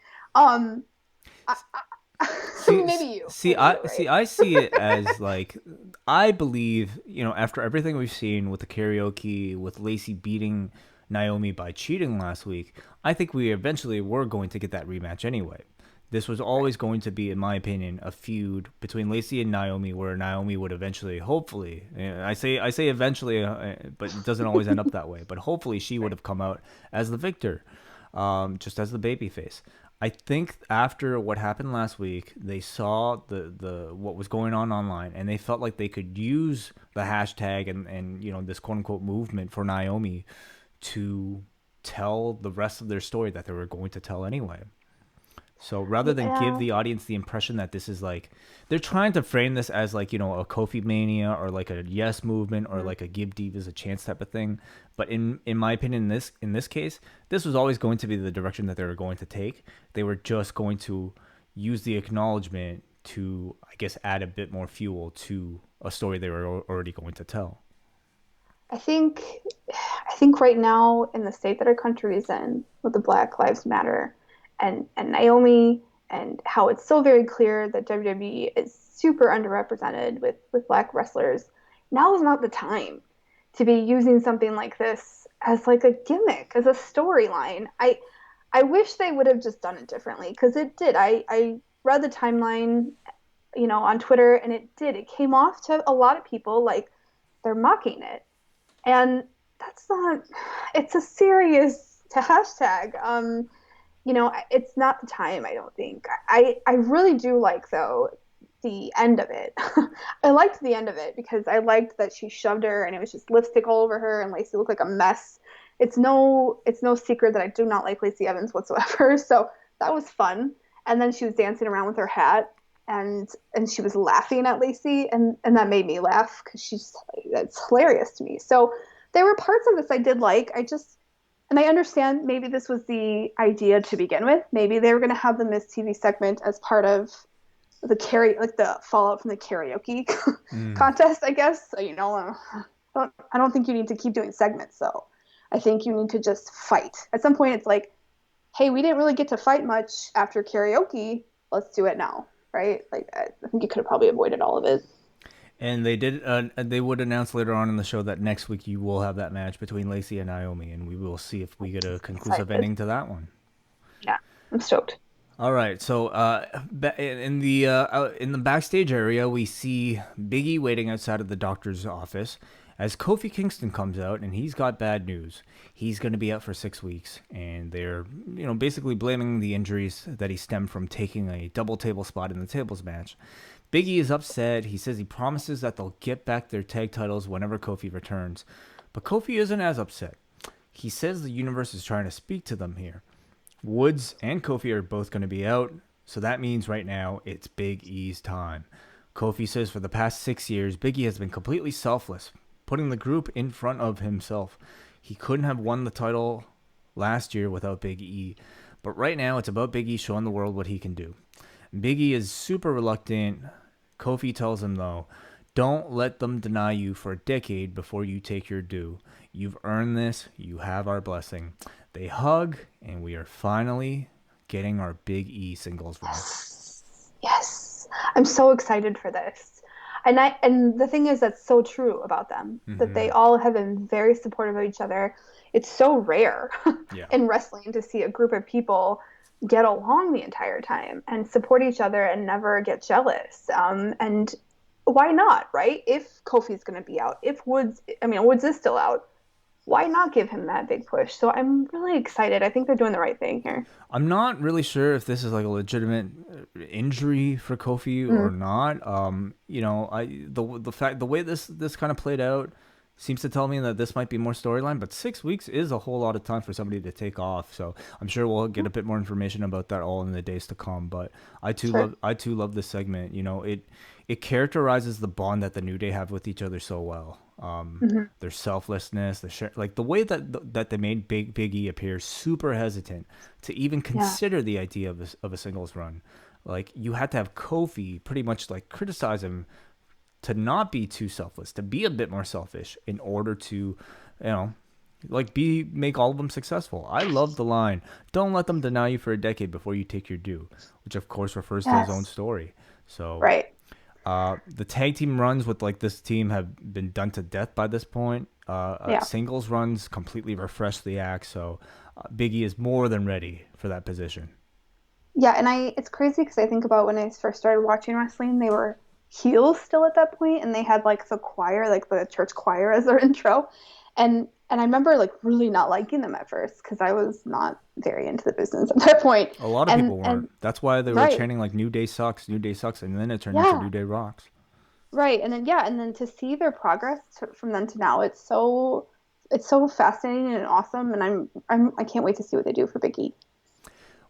[SPEAKER 3] Maybe you.
[SPEAKER 2] I see it as, like, I believe, after everything we've seen with the karaoke, with Lacey beating Naomi by cheating last week, I think we eventually were going to get that rematch anyway. This was always going to be, in my opinion, a feud between Lacey and Naomi, where Naomi would eventually, hopefully, I say eventually, but it doesn't always end up that way, but hopefully she would have come out as the victor, just as the babyface. I think after what happened last week, they saw the what was going on online, and they felt like they could use the hashtag and this quote unquote movement for Naomi to tell the rest of their story that they were going to tell anyway. So rather than give the audience the impression that this is like, they're trying to frame this as like, a Kofi Mania or like a Yes movement or like a give Divas a chance type of thing. But in my opinion, in this case, this was always going to be the direction that they were going to take. They were just going to use the acknowledgement to, I guess, add a bit more fuel to a story they were already going to tell.
[SPEAKER 3] I think right now, in the state that our country is in, with the Black Lives Matter and Naomi, and how it's so very clear that WWE is super underrepresented with Black wrestlers, now is not the time to be using something like this as like a gimmick, as a storyline. I wish they would have just done it differently, because it did. I read the timeline, on Twitter, and it came off to a lot of people like they're mocking it. And that's not, it's a serious hashtag. It's not the time, I don't think. I really do like, though, the end of it. I liked the end of it because I liked that she shoved her and it was just lipstick all over her and Lacey looked like a mess. It's no secret that I do not like Lacey Evans whatsoever. So that was fun. And then she was dancing around with her hat and she was laughing at Lacey, and that made me laugh because that's hilarious to me. So there were parts of this I did like. And I understand maybe this was the idea to begin with. Maybe they were going to have the MizTV segment as part of the fallout from the karaoke contest, I guess. So, I don't think you need to keep doing segments, though. I think you need to just fight. At some point, it's like, hey, we didn't really get to fight much after karaoke. Let's do it now, right? Like, I think you could have probably avoided all of it.
[SPEAKER 2] And they did. They would announce later on in the show that next week you will have that match between Lacey and Naomi, and we will see if we get a conclusive ending to that one.
[SPEAKER 3] Yeah, I'm stoked.
[SPEAKER 2] All right, so in the backstage area, we see Big E waiting outside of the doctor's office as Kofi Kingston comes out, and he's got bad news. He's going to be out for 6 weeks, and they're basically blaming the injuries that he stemmed from taking a double table spot in the tables match. Big E is upset. He says he promises that they'll get back their tag titles whenever Kofi returns. But Kofi isn't as upset. He says the universe is trying to speak to them here. Woods and Kofi are both going to be out, so that means right now it's Big E's time. Kofi says for the past 6 years, Big E has been completely selfless, putting the group in front of himself. He couldn't have won the title last year without Big E. But right now, it's about Big E showing the world what he can do. Big E is super reluctant. Kofi tells him, though, don't let them deny you for a decade before you take your due. You've earned this. You have our blessing. They hug, and we are finally getting our Big E singles run.
[SPEAKER 3] Yes. I'm so excited for this. And the thing is that's so true about them, that they all have been very supportive of each other. It's so rare in wrestling to see a group of people get along the entire time and support each other and never get jealous. And why not, right? If Kofi's going to be out, if Woods is still out, why not give him that big push? So I'm really excited. I think they're doing the right thing here.
[SPEAKER 2] I'm not really sure if this is like a legitimate injury for Kofi or not. The way this kind of played out seems to tell me that this might be more storyline, but 6 weeks is a whole lot of time for somebody to take off. So I'm sure we'll get a bit more information about that all in the days to come. But I too love this segment. You know, it characterizes the bond that the New Day have with each other so well. Their selflessness, the way that they made Big E appear super hesitant to even consider the idea of a singles run. Like, you had to have Kofi pretty much like criticize him to not be too selfless, to be a bit more selfish in order to, make all of them successful. I love the line, don't let them deny you for a decade before you take your due, which of course refers to his own story. So
[SPEAKER 3] right.
[SPEAKER 2] The tag team runs with like this team have been done to death by this point. Singles runs completely refresh the act. So Big E is more than ready for that position.
[SPEAKER 3] Yeah, and it's crazy because I think about when I first started watching wrestling, they were heels still at that point, and they had like the choir, like the church choir as their intro. And I remember like really not liking them at first because I was not very into the business at that point.
[SPEAKER 2] A lot of people weren't. That's why they were chanting like New Day sucks, and then it turned into New Day rocks.
[SPEAKER 3] Right, and then to see their progress from then to now, it's so fascinating and awesome, and I can't wait to see what they do for Big E.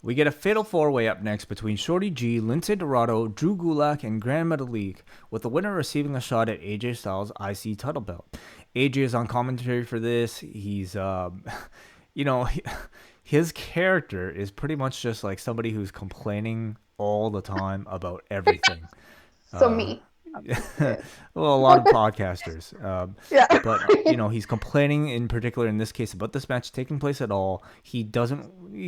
[SPEAKER 2] We get a fatal four-way up next between Shorty G, Lindsay Dorado, Drew Gulak, and Grand Metalik, with the winner receiving a shot at AJ Styles' IC title belt. AJ is on commentary for this. He's, his character is pretty much just like somebody who's complaining all the time about everything.
[SPEAKER 3] Me.
[SPEAKER 2] Well, a lot of podcasters. But, he's complaining in particular in this case about this match taking place at all. He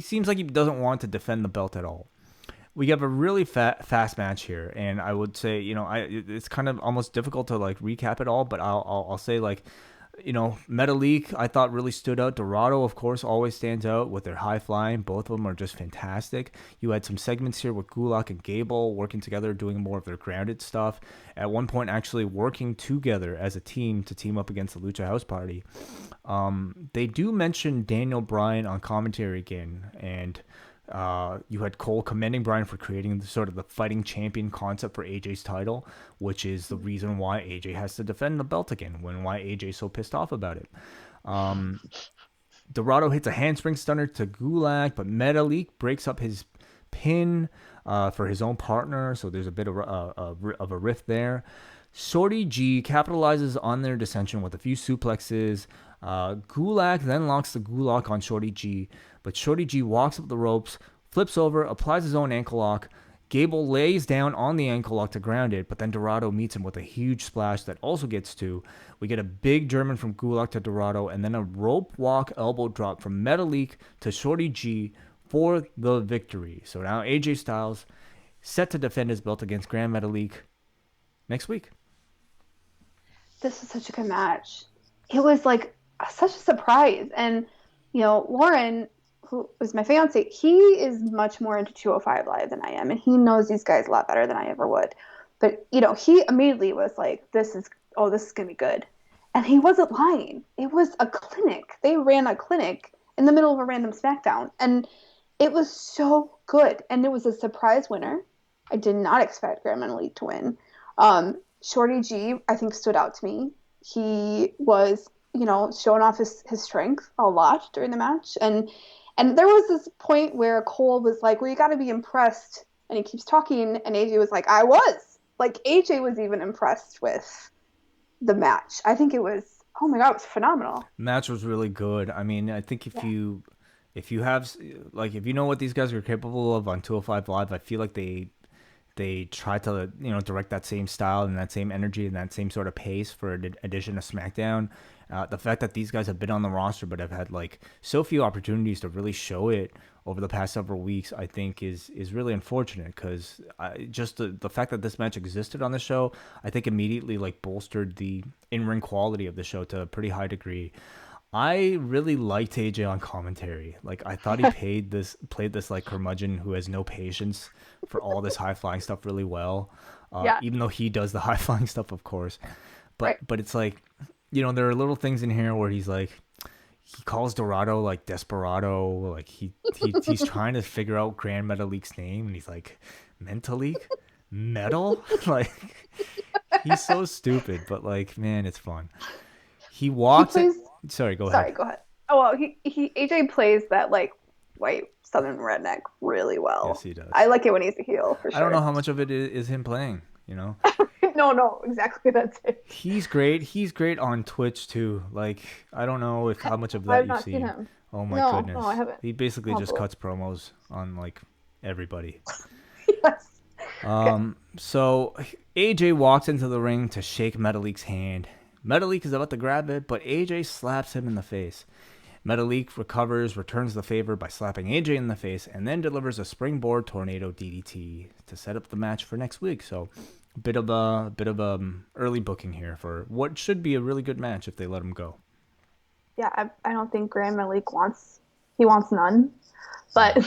[SPEAKER 2] seems like he doesn't want to defend the belt at all. We have a really fast match here, and I would say, it's kind of almost difficult to like recap it all, but I'll say like, Metalik, I thought really stood out. Dorado, of course, always stands out with their high flying. Both of them are just fantastic. You had some segments here with Gulak and Gable working together, doing more of their grounded stuff. At one point, actually working together as a team to team up against the Lucha House Party. They do mention Daniel Bryan on commentary again, and you had Cole commending Bryan for creating sort of the fighting champion concept for AJ's title, which is the reason why AJ has to defend the belt again, why AJ's so pissed off about it. Dorado hits a handspring stunner to Gulak, but Metalik breaks up his pin for his own partner, so there's a bit of a rift there. Shorty G capitalizes on their dissension with a few suplexes. Gulak then locks the Gulak on Shorty G, but Shorty G walks up the ropes, flips over, applies his own ankle lock. Gable lays down on the ankle lock to ground it, but then Dorado meets him with a huge splash that also gets two. We get a big German from Gulak to Dorado, and then a rope walk elbow drop from Metalik to Shorty G for the victory. So now AJ Styles set to defend his belt against Grand Metalik next week.
[SPEAKER 3] This was such a good match. It was like such a surprise. And, Lauren, who is my fiance, he is much more into 205 Live than I am. And he knows these guys a lot better than I ever would. But, he immediately was like, this is going to be good. And he wasn't lying. It was a clinic. They ran a clinic in the middle of a random SmackDown. And it was so good. And it was a surprise winner. I did not expect Grand Metalik to win. Shorty G, I think, stood out to me. He was, showing off his strength a lot during the match. And there was this point where Cole was like, well, you got to be impressed. And he keeps talking. And AJ was like, I was. Like, AJ was even impressed with the match. I think it was, oh my God, it was phenomenal.
[SPEAKER 2] The match was really good. I mean, I think if if you have like if you know what these guys are capable of on 205 Live, I feel like they try to direct that same style and that same energy and that same sort of pace for an addition to SmackDown. The fact that these guys have been on the roster but have had like so few opportunities to really show it over the past several weeks, I think is really unfortunate, because just the fact that this match existed on the show, I think immediately like bolstered the in-ring quality of the show to a pretty high degree. I really liked AJ on commentary. Like, I thought he played this like curmudgeon who has no patience for all this high flying stuff really well. Even though he does the high flying stuff, of course. But it's like, there are little things in here where he's like, he calls Dorado like Desperado. Like he's trying to figure out Grand Metalik's name, and he's like, Mentalik? Metal? Like, he's so stupid, but like, man, it's fun. He walks Sorry, go ahead.
[SPEAKER 3] Oh, well, he AJ plays that like white Southern redneck really well.
[SPEAKER 2] Yes, he does.
[SPEAKER 3] I like it when he's a heel, for sure.
[SPEAKER 2] I don't know how much of it is him playing,
[SPEAKER 3] No, exactly, that's it.
[SPEAKER 2] He's great. He's great on Twitch too. Like, I don't know how much of that you've seen. Him. Oh my goodness. No, I haven't. He basically just cuts promos on like everybody.
[SPEAKER 3] Yes.
[SPEAKER 2] So AJ walks into the ring to shake Metalik's hand. Metalik is about to grab it, but AJ slaps him in the face. Metalik recovers, returns the favor by slapping AJ in the face, and then delivers a springboard tornado DDT to set up the match for next week. So, bit of early booking here for what should be a really good match if they let him go.
[SPEAKER 3] Yeah, I don't think Grand Metalik wants none, but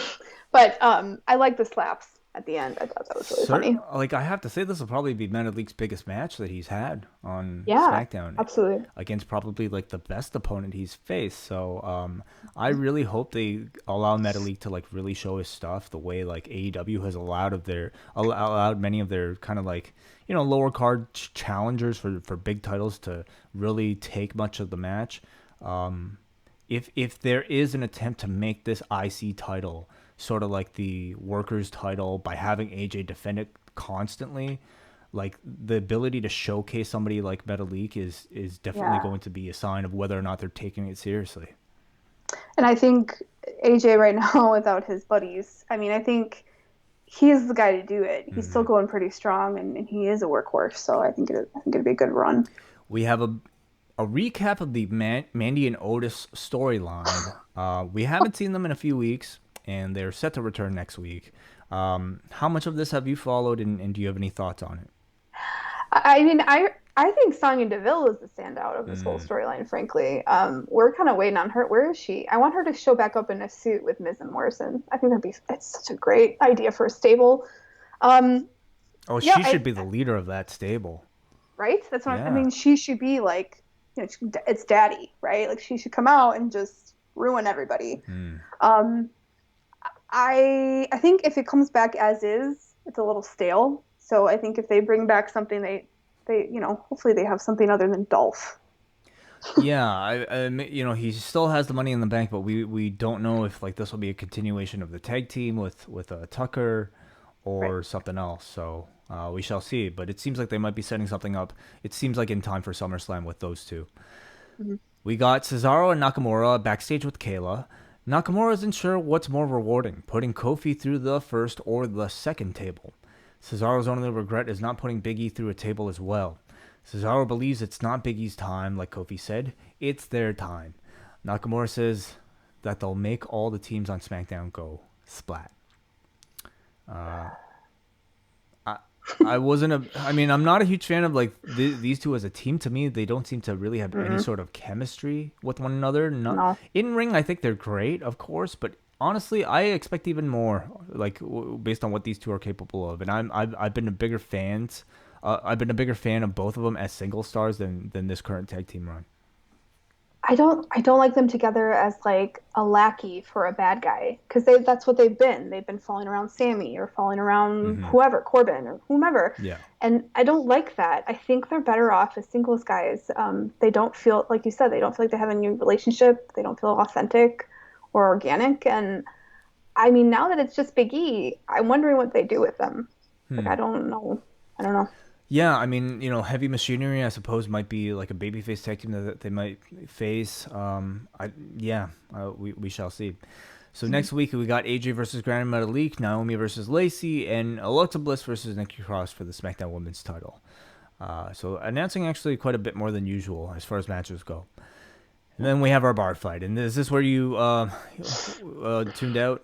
[SPEAKER 3] I like the slaps at the end. I thought that was really funny.
[SPEAKER 2] Like, I have to say, this will probably be Metalik's biggest match that he's had on SmackDown.
[SPEAKER 3] Absolutely.
[SPEAKER 2] Against probably like the best opponent he's faced. So I really hope they allow Metalik to like really show his stuff the way like AEW has allowed many of their kind of like, lower card challengers for big titles to really take much of the match. If there is an attempt to make this IC title sort of like the workers title by having AJ defend it constantly, like the ability to showcase somebody like Metalik is definitely going to be a sign of whether or not they're taking it seriously.
[SPEAKER 3] And I think AJ right now, without his buddies, I think he's the guy to do it. He's still going pretty strong, and he is a workhorse. So I think it'd be a good run. We
[SPEAKER 2] have a recap of the Mandy and Otis storyline. We haven't seen them in a few weeks, and they're set to return next week. How much of this have you followed, and do you have any thoughts on it?
[SPEAKER 3] I think Sonya Deville is the standout of this whole storyline, frankly. We're kind of waiting on her. Where is she? I want her to show back up in a suit with Miz and Morrison. I think it's such a great idea for a stable.
[SPEAKER 2] She should be the leader of that stable. Right?
[SPEAKER 3] That's what she should be like, it's daddy, right? Like, she should come out and just ruin everybody. I think if it comes back as is, it's a little stale. So I think if they bring back something, they hopefully they have something other than Dolph.
[SPEAKER 2] Yeah, he still has the money in the bank, but we don't know if like this will be a continuation of the tag team with Tucker or something else. So we shall see. But it seems like they might be setting something up. It seems like in time for SummerSlam with those two. Mm-hmm. We got Cesaro and Nakamura backstage with Kayla. Nakamura isn't sure what's more rewarding, putting Kofi through the first or the second table. Cesaro's only regret is not putting Big E through a table as well. Cesaro believes it's not Big E's time, like Kofi said. It's their time. Nakamura says that they'll make all the teams on SmackDown go splat. I'm not a huge fan of like these two as a team. To me, they don't seem to really have any sort of chemistry with one another. No. In ring, I think they're great, of course, but honestly, I expect even more, like based on what these two are capable of. And I've been a bigger fan of both of them as single stars than this current tag team run.
[SPEAKER 3] I don't like them together as like a lackey for a bad guy, because that's what they've been. They've been falling around Sammy or falling around whoever, Corbin or whomever. Yeah. And I don't like that. I think they're better off as singles guys. They don't feel, like you said, they don't feel like they have a new relationship. They don't feel authentic or organic. And now that it's just Big E, I'm wondering what they do with them. Like, I don't know.
[SPEAKER 2] Yeah, Heavy Machinery, I suppose, might be like a babyface tag team that they might face. We shall see. So next week we got AJ versus Grand Metalik, Naomi versus Lacey, and Alexa Bliss versus Nikki Cross for the SmackDown Women's title. So announcing actually quite a bit more than usual as far as matches go. And then we have our bar fight. And is this where you tuned out?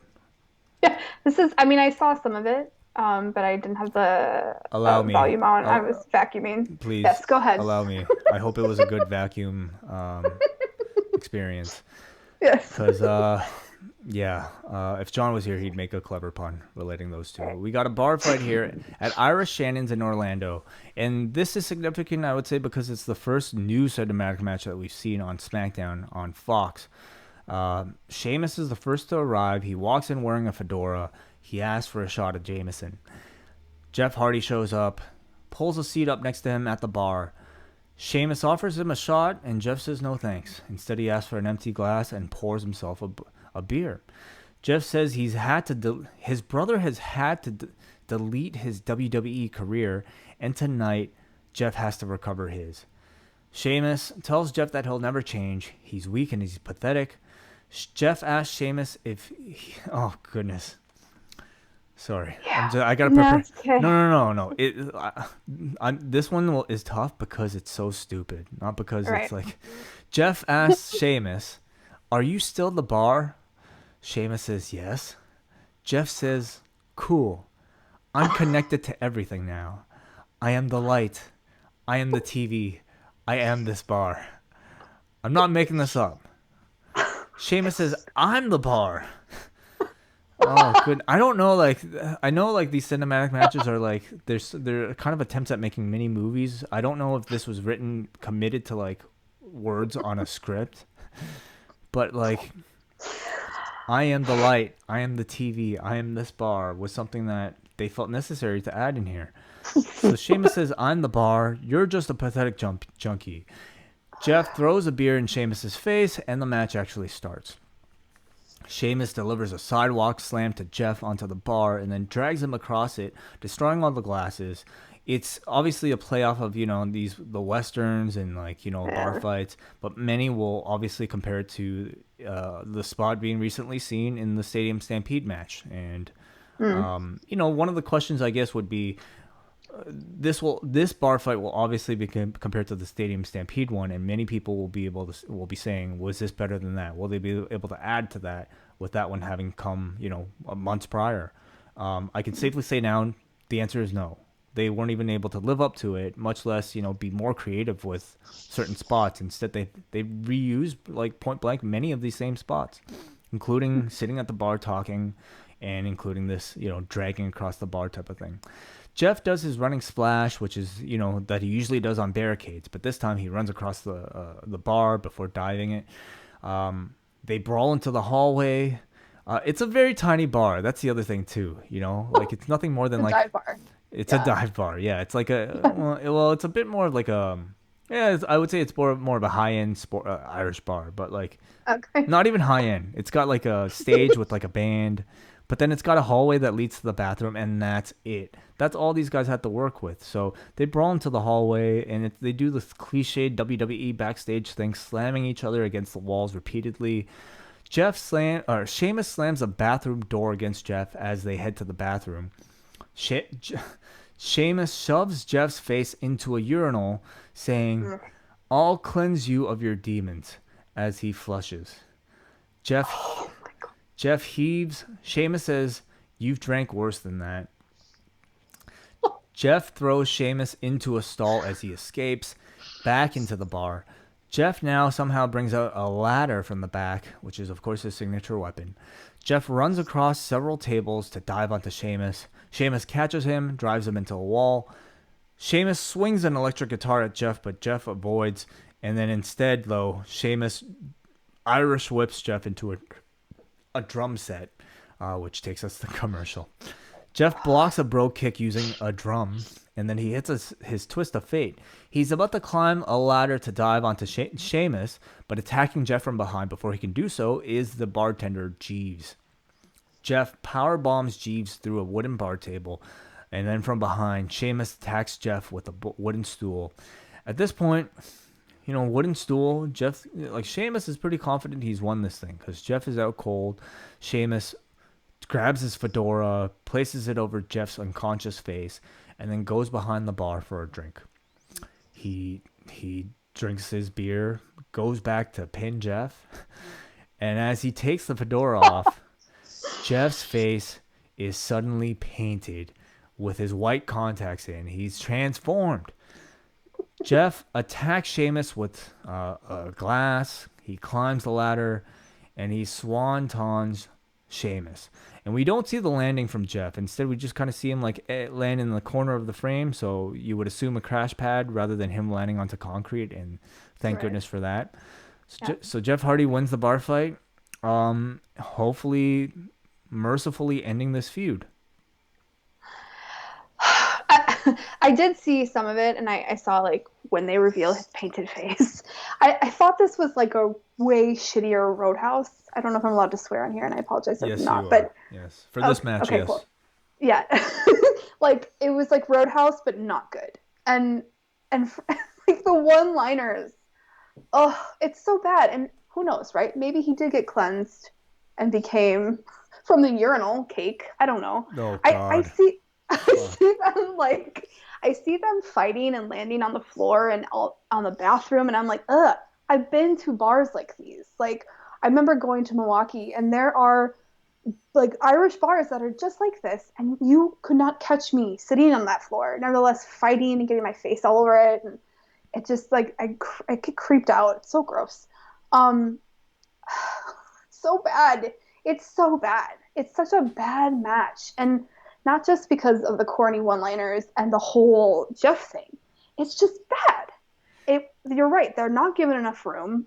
[SPEAKER 3] Yeah, this is. I mean, I saw some of it, but I didn't have the volume on. I was vacuuming.
[SPEAKER 2] Please.
[SPEAKER 3] Yes, go ahead.
[SPEAKER 2] Allow me. I hope it was a good vacuum experience.
[SPEAKER 3] Yes.
[SPEAKER 2] Because, if John was here, he'd make a clever pun relating those two. We got a bar fight here at Ira Shannon's in Orlando. And this is significant, I would say, because it's the first new cinematic match that we've seen on SmackDown on Fox. Sheamus is the first to arrive. He walks in wearing a fedora. He asks for a shot of Jameson. Jeff Hardy shows up, pulls a seat up next to him at the bar. Sheamus offers him a shot, and Jeff says no thanks. Instead, he asks for an empty glass and pours himself a beer. Jeff says his brother has had to delete his WWE career, and tonight, Jeff has to recover his. Sheamus tells Jeff that he'll never change. He's weak and he's pathetic. Jeff asks Sheamus if oh goodness, sorry,
[SPEAKER 3] yeah.
[SPEAKER 2] I gotta prepare.
[SPEAKER 3] Okay.
[SPEAKER 2] No. This one is tough because it's so stupid, not because it's like. Jeff asks Sheamus, "Are you still the bar?" Sheamus says yes. Jeff says, "Cool. I'm connected to everything now. I am the light. I am the TV. I am this bar. I'm not making this up." Sheamus says, "I'm the bar." Oh, good. I don't know. I know these cinematic matches are they're kind of attempts at making mini movies. I don't know if this was committed to words on a script, but I am the light, I am the TV, I am this bar was something that they felt necessary to add in here. So Sheamus says, "I'm the bar. You're just a pathetic junkie." Jeff throws a beer in Sheamus's face, and the match actually starts. Sheamus delivers a sidewalk slam to Jeff onto the bar and then drags him across it, destroying all the glasses. It's obviously a playoff of, the Westerns and bar fights, but many will obviously compare it to the spot being recently seen in the Stadium Stampede match. And, one of the questions I guess would be, this bar fight will obviously be compared to the Stadium Stampede one, and many people will be saying, was this better than that? Will they be able to add to that with that one having come months prior? I can safely say now the answer is no. They weren't even able to live up to it, much less be more creative with certain spots. Instead, they reused point blank many of these same spots, including sitting at the bar talking, and including this dragging across the bar type of thing. Jeff does his running splash, which is, that he usually does on barricades, but this time he runs across the bar before diving it. They brawl into the hallway. It's a very tiny bar. That's the other thing too, it's nothing more than
[SPEAKER 3] dive bar.
[SPEAKER 2] It's a dive bar. Yeah, it's like it's a bit more of I would say it's more of a high-end Irish bar, but not even high-end. It's got a stage with a band. But then it's got a hallway that leads to the bathroom, and that's it. That's all these guys had to work with. So they brawl into the hallway, and they do this cliched WWE backstage thing, slamming each other against the walls repeatedly. Sheamus slams a bathroom door against Jeff as they head to the bathroom. Sheamus shoves Jeff's face into a urinal, saying, "I'll cleanse you of your demons," as he flushes. Jeff heaves. Sheamus says, "You've drank worse than that." Jeff throws Sheamus into a stall as he escapes back into the bar. Jeff now somehow brings out a ladder from the back, which is, of course, his signature weapon. Jeff runs across several tables to dive onto Sheamus. Sheamus catches him, drives him into a wall. Sheamus swings an electric guitar at Jeff, but Jeff avoids. And then instead, though, Sheamus Irish whips Jeff into a drum set, which takes us to the commercial. Jeff blocks a bro kick using a drum, and then he hits his twist of fate. He's about to climb a ladder to dive onto Sheamus, but attacking Jeff from behind before he can do so is the bartender, Jeeves. Jeff power bombs Jeeves through a wooden bar table, and then from behind, Sheamus attacks Jeff with a wooden stool. At this point, wooden stool. Jeff, like Sheamus is pretty confident he's won this thing because Jeff is out cold. Sheamus grabs his fedora, places it over Jeff's unconscious face, and then goes behind the bar for a drink. He drinks his beer, goes back to pin Jeff, and as he takes the fedora off, Jeff's face is suddenly painted with his white contacts in. He's transformed. Jeff attacks Sheamus with a glass. He climbs the ladder, and he swan-tons Sheamus. And we don't see the landing from Jeff. Instead, we just kind of see him like land in the corner of the frame. So you would assume a crash pad rather than him landing onto concrete. And thank goodness for that. So Jeff Hardy wins the bar fight. Hopefully, mercifully ending this feud.
[SPEAKER 3] I did see some of it, and I saw like when they reveal his painted face. I thought this was like a way shittier Roadhouse. I don't know if I'm allowed to swear on here, and I apologize if
[SPEAKER 2] yes,
[SPEAKER 3] I'm not.
[SPEAKER 2] You
[SPEAKER 3] but
[SPEAKER 2] are. Yes, for this match,
[SPEAKER 3] okay,
[SPEAKER 2] yes.
[SPEAKER 3] cool. Yeah, like it was like Roadhouse, but not good. And like the one-liners, oh, it's so bad. And who knows, right? Maybe he did get cleansed and became from the urinal cake. I don't know.
[SPEAKER 2] Oh God.
[SPEAKER 3] I see them fighting and landing on the floor and all on the bathroom, and I'm like, ugh. I've been to bars like these. Like, I remember going to Milwaukee, and there are like Irish bars that are just like this, and you could not catch me sitting on that floor. Nevertheless, fighting and getting my face all over it, and it just like I get creeped out. It's so gross. So bad. It's so bad. It's such a bad match, and not just because of the corny one-liners and the whole Jeff thing. It's just bad. You're right. They're not given enough room.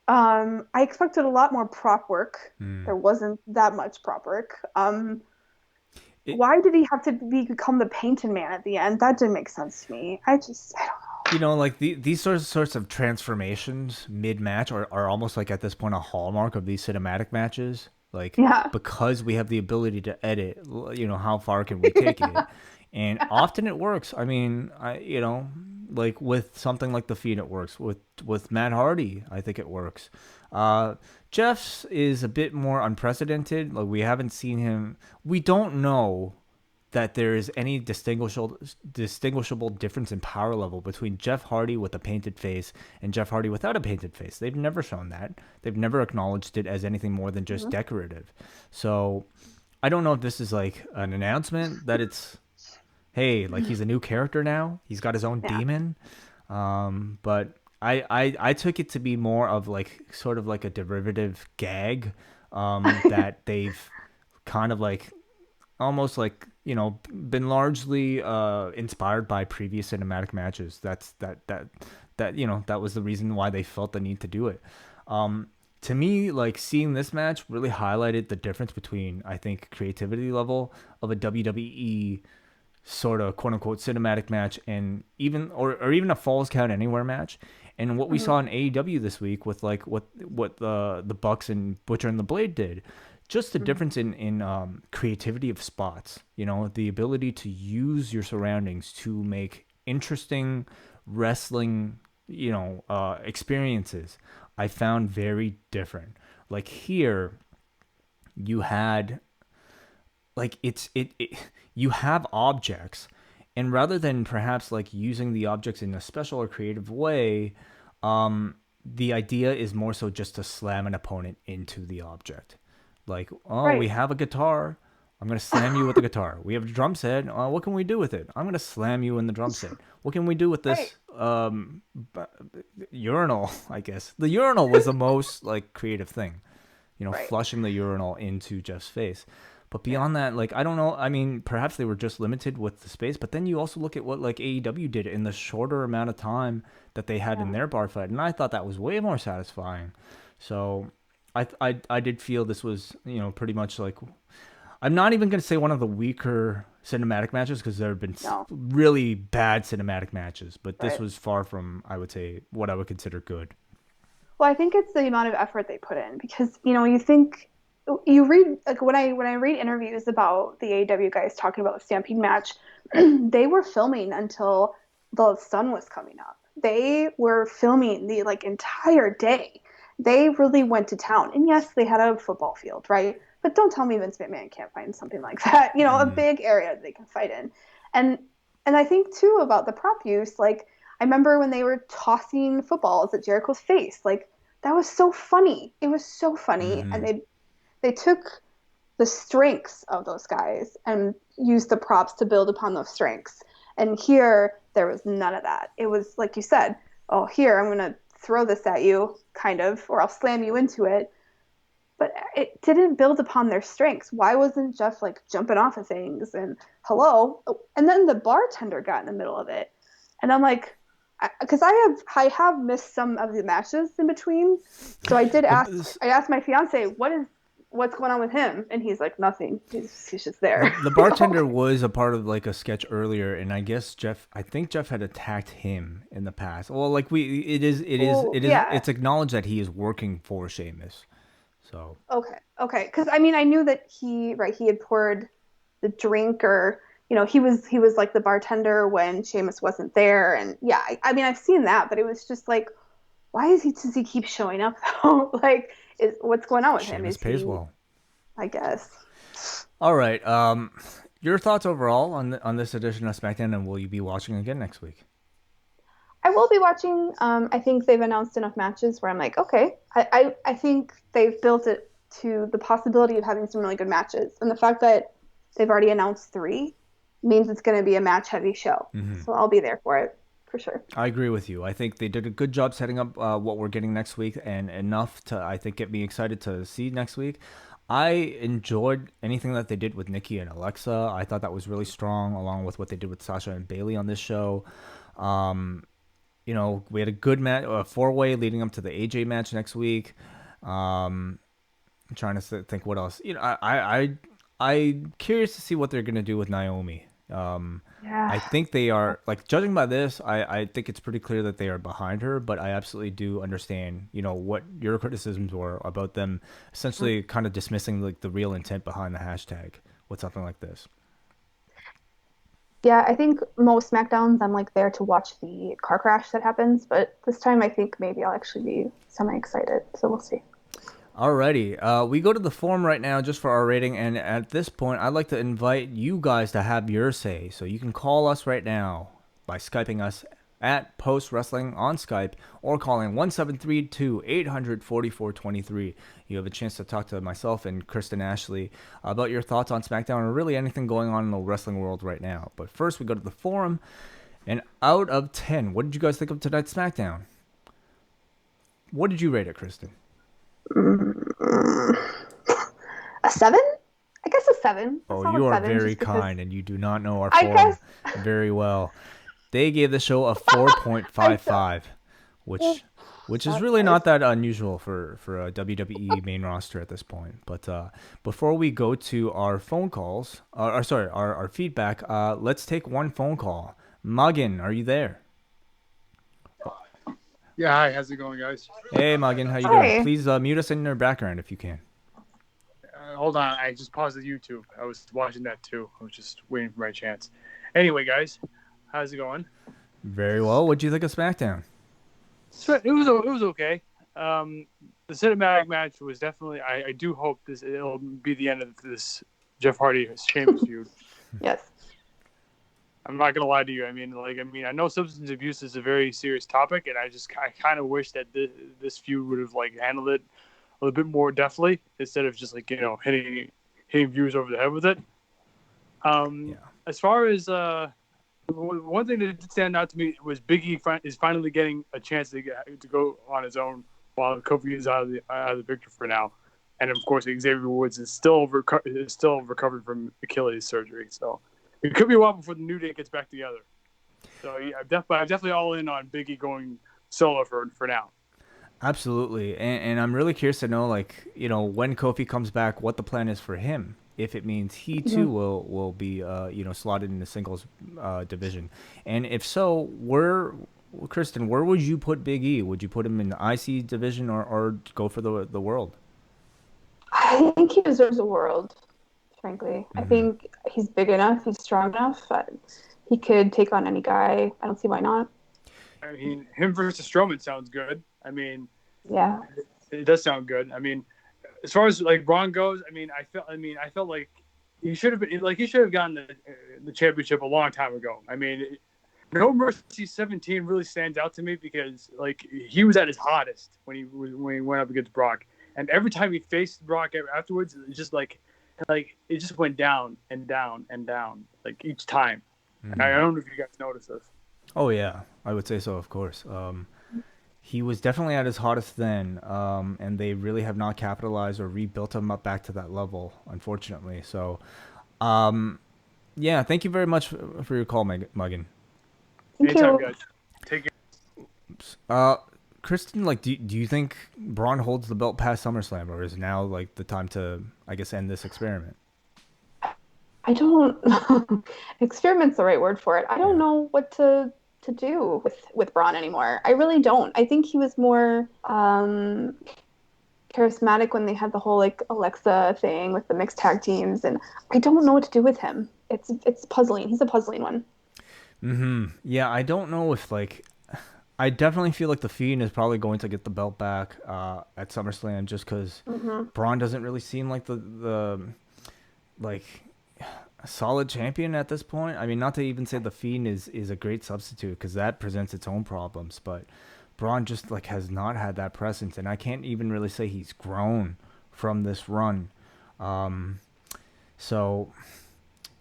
[SPEAKER 3] I expected a lot more prop work. There wasn't that much prop work. Why did he have to become the painted man at the end? That didn't make sense to me. I don't know.
[SPEAKER 2] Like these sorts of transformations mid-match are almost like at this point a hallmark of these cinematic matches. Like, because we have the ability to edit, how far can we take it? And often it works. I mean, like with something like The Fiend, it works. With Matt Hardy, I think it works. Jeff's is a bit more unprecedented. Like, we haven't seen him. We don't know that there is any distinguishable difference in power level between Jeff Hardy with a painted face and Jeff Hardy without a painted face. They've never shown that. They've never acknowledged it as anything more than just decorative. So I don't know if this is like an announcement that it's, hey, like he's a new character now. He's got his own demon. But I took it to be more of like sort of like a derivative gag that they've kind of like almost like, been largely inspired by previous cinematic matches. That was the reason why they felt the need to do it. To me, like seeing this match really highlighted the difference between, I think, creativity level of a WWE sort of quote unquote cinematic match and even a Falls Count Anywhere match. And what we saw in AEW this week with like what the Bucks and Butcher and the Blade did. Just the difference in creativity of spots, the ability to use your surroundings to make interesting wrestling, experiences, I found very different. Like here, you had, like you have objects, and rather than perhaps like using the objects in a special or creative way, the idea is more so just to slam an opponent into the object. Like, we have a guitar. I'm going to slam you with the guitar. We have a drum set. What can we do with it? I'm going to slam you in the drum set. What can we do with this urinal, I guess? The urinal was the most, like, creative thing. Flushing the urinal into Jeff's face. But beyond that, like, I don't know. I mean, perhaps they were just limited with the space. But then you also look at what, like, AEW did in the shorter amount of time that they had in their bar fight. And I thought that was way more satisfying. So I did feel this was, pretty much like, I'm not even going to say one of the weaker cinematic matches because there have been really bad cinematic matches, but this was far from, I would say, what I would consider good.
[SPEAKER 3] Well, I think it's the amount of effort they put in because, you read, like when I read interviews about the AEW guys talking about the Stampede match, they were filming until the sun was coming up. they were filming the like entire day. They really went to town. And yes, they had a football field, right? But don't tell me Vince McMahon can't find something like that. You know, a big area that they can fight in. And I think too about the prop use, like I remember when they were tossing footballs at Jericho's face, like that was so funny. It was so funny. And they took the strengths of those guys and used the props to build upon those strengths. And here, there was none of that. It was like you said, oh, here, I'm going to throw this at you, kind of, or I'll slam you into it. But it didn't build upon their strengths. Why wasn't Jeff like jumping off of things and hello? And then the bartender got in the middle of it. And I'm like, because I have missed some of the matches in between. So I asked my fiance, what's going on with him? And he's like, nothing. He's just there.
[SPEAKER 2] The bartender was a part of like a sketch earlier, and I think Jeff had attacked him in the past. Well, like it's acknowledged that he is working for Sheamus. So okay, because I mean I knew that he had poured the drink, or you know he was like the bartender when Sheamus wasn't there, and yeah, I mean I've seen that, but it was just like, why does he keep showing up though? Like, what's going on with him? Sheamus pays well, I
[SPEAKER 3] guess.
[SPEAKER 2] All right, your thoughts overall on this edition of SmackDown, and will you be watching again next week?
[SPEAKER 3] I will be watching. I think they've announced enough matches where I'm like, okay. I think they've built it to the possibility of having some really good matches. And the fact that they've already announced 3 means it's going to be a match-heavy show. So I'll be there for it, for sure.
[SPEAKER 2] I agree with you. I think they did a good job setting up what we're getting next week, and enough to, I think, get me excited to see next week. I enjoyed anything that they did with Nikki and Alexa. I thought that was really strong, along with what they did with Sasha and Bayley on this show. You know, we had a good match, a 4-way leading up to the AJ match next week. I'm trying to think what else. You know, I'm curious to see what they're gonna do with Naomi. I think they are, like, judging by this, I think it's pretty clear that they are behind her. But I absolutely do understand, you know, what your criticisms were about them essentially kind of dismissing like the real intent behind the hashtag with something like this.
[SPEAKER 3] Yeah, I think most SmackDowns I'm like there to watch the car crash that happens, but this time I think maybe I'll actually be semi-excited, so we'll see.
[SPEAKER 2] Alrighty, we go to the forum right now just for our rating, and at this point I'd like to invite you guys to have your say. So you can call us right now by Skyping us at Post Wrestling on Skype, or calling 1732-800-4423. You have a chance to talk to myself and Kristen Ashly about your thoughts on SmackDown, or really anything going on in the wrestling world right now. But first, we go to the forum, and out of 10, what did you guys think of tonight's SmackDown? What did you rate it, Kristen?
[SPEAKER 3] A 7? I guess a 7.
[SPEAKER 2] Oh, you are very kind, and you do not know our forum very well. They gave the show a 4.55, which is really not that unusual for a WWE main roster at this point. But before we go to our phone calls, our feedback, let's take one phone call. Muggin, are you there?
[SPEAKER 4] Yeah, hi. How's it going, guys?
[SPEAKER 2] Hey, Muggin, how you doing? Please mute us in your background if you can.
[SPEAKER 4] Hold on. I just paused the YouTube. I was watching that too. I was just waiting for my chance. Anyway, guys. How's it going?
[SPEAKER 2] Very well. What'd you think of SmackDown?
[SPEAKER 4] It was okay. The cinematic match was definitely. I do hope it'll be the end of this Jeff Hardy Sheamus feud.
[SPEAKER 3] Yes.
[SPEAKER 4] I'm not gonna lie to you. I know substance abuse is a very serious topic, and I kind of wish that this feud would have like handled it a little bit more deftly instead of just like hitting viewers over the head with it. As far as one thing that did stand out to me was Big E is finally getting a chance to go on his own while Kofi is out of the picture for now, and of course Xavier Woods is still recovered from Achilles surgery. So it could be a while before the New Day gets back together. So yeah, I'm definitely all in on Big E going solo for now.
[SPEAKER 2] Absolutely, and I'm really curious to know, like, when Kofi comes back, what the plan is for him. If it means he too will be slotted in the singles division, and if so, Kristen, where would you put Big E? Would you put him in the IC division or go for the world?
[SPEAKER 3] I think he deserves the world. Frankly, I think he's big enough, he's strong enough. He could take on any guy. I don't see why not.
[SPEAKER 4] I mean, him versus Strowman sounds good. I mean,
[SPEAKER 3] Yeah.
[SPEAKER 4] it does sound good. I mean, as far as like Braun goes, I felt like he should have gotten the championship a long time ago. I mean, No Mercy 17 really stands out to me because like he was at his hottest when he went up against Brock, and every time he faced Brock afterwards, it's just like it just went down and down and down like each time. And I don't know if you guys noticed this.
[SPEAKER 2] Oh yeah, I would say so. Of course. He was definitely at his hottest then, and they really have not capitalized or rebuilt him up back to that level, unfortunately. So, yeah, thank you very much for your call, Megan.
[SPEAKER 3] Thank
[SPEAKER 4] Anytime,
[SPEAKER 3] you.
[SPEAKER 4] guys. Take care.
[SPEAKER 2] Kristen, like, do you think Braun holds the belt past SummerSlam, or is now like the time to, I guess, end this experiment?
[SPEAKER 3] I don't. Experiment's the right word for it. I don't know what to do with Braun anymore. I really don't. I think he was more charismatic when they had the whole like Alexa thing with the mixed tag teams, and I don't know what to do with him. It's puzzling. He's a puzzling one.
[SPEAKER 2] Yeah, I don't know if like, I definitely feel like the Fiend is probably going to get the belt back at SummerSlam just because Braun doesn't really seem like the like a solid champion at this point. I mean, not to even say the Fiend is a great substitute because that presents its own problems, but Braun just like has not had that presence, and I can't even really say he's grown from this run. So,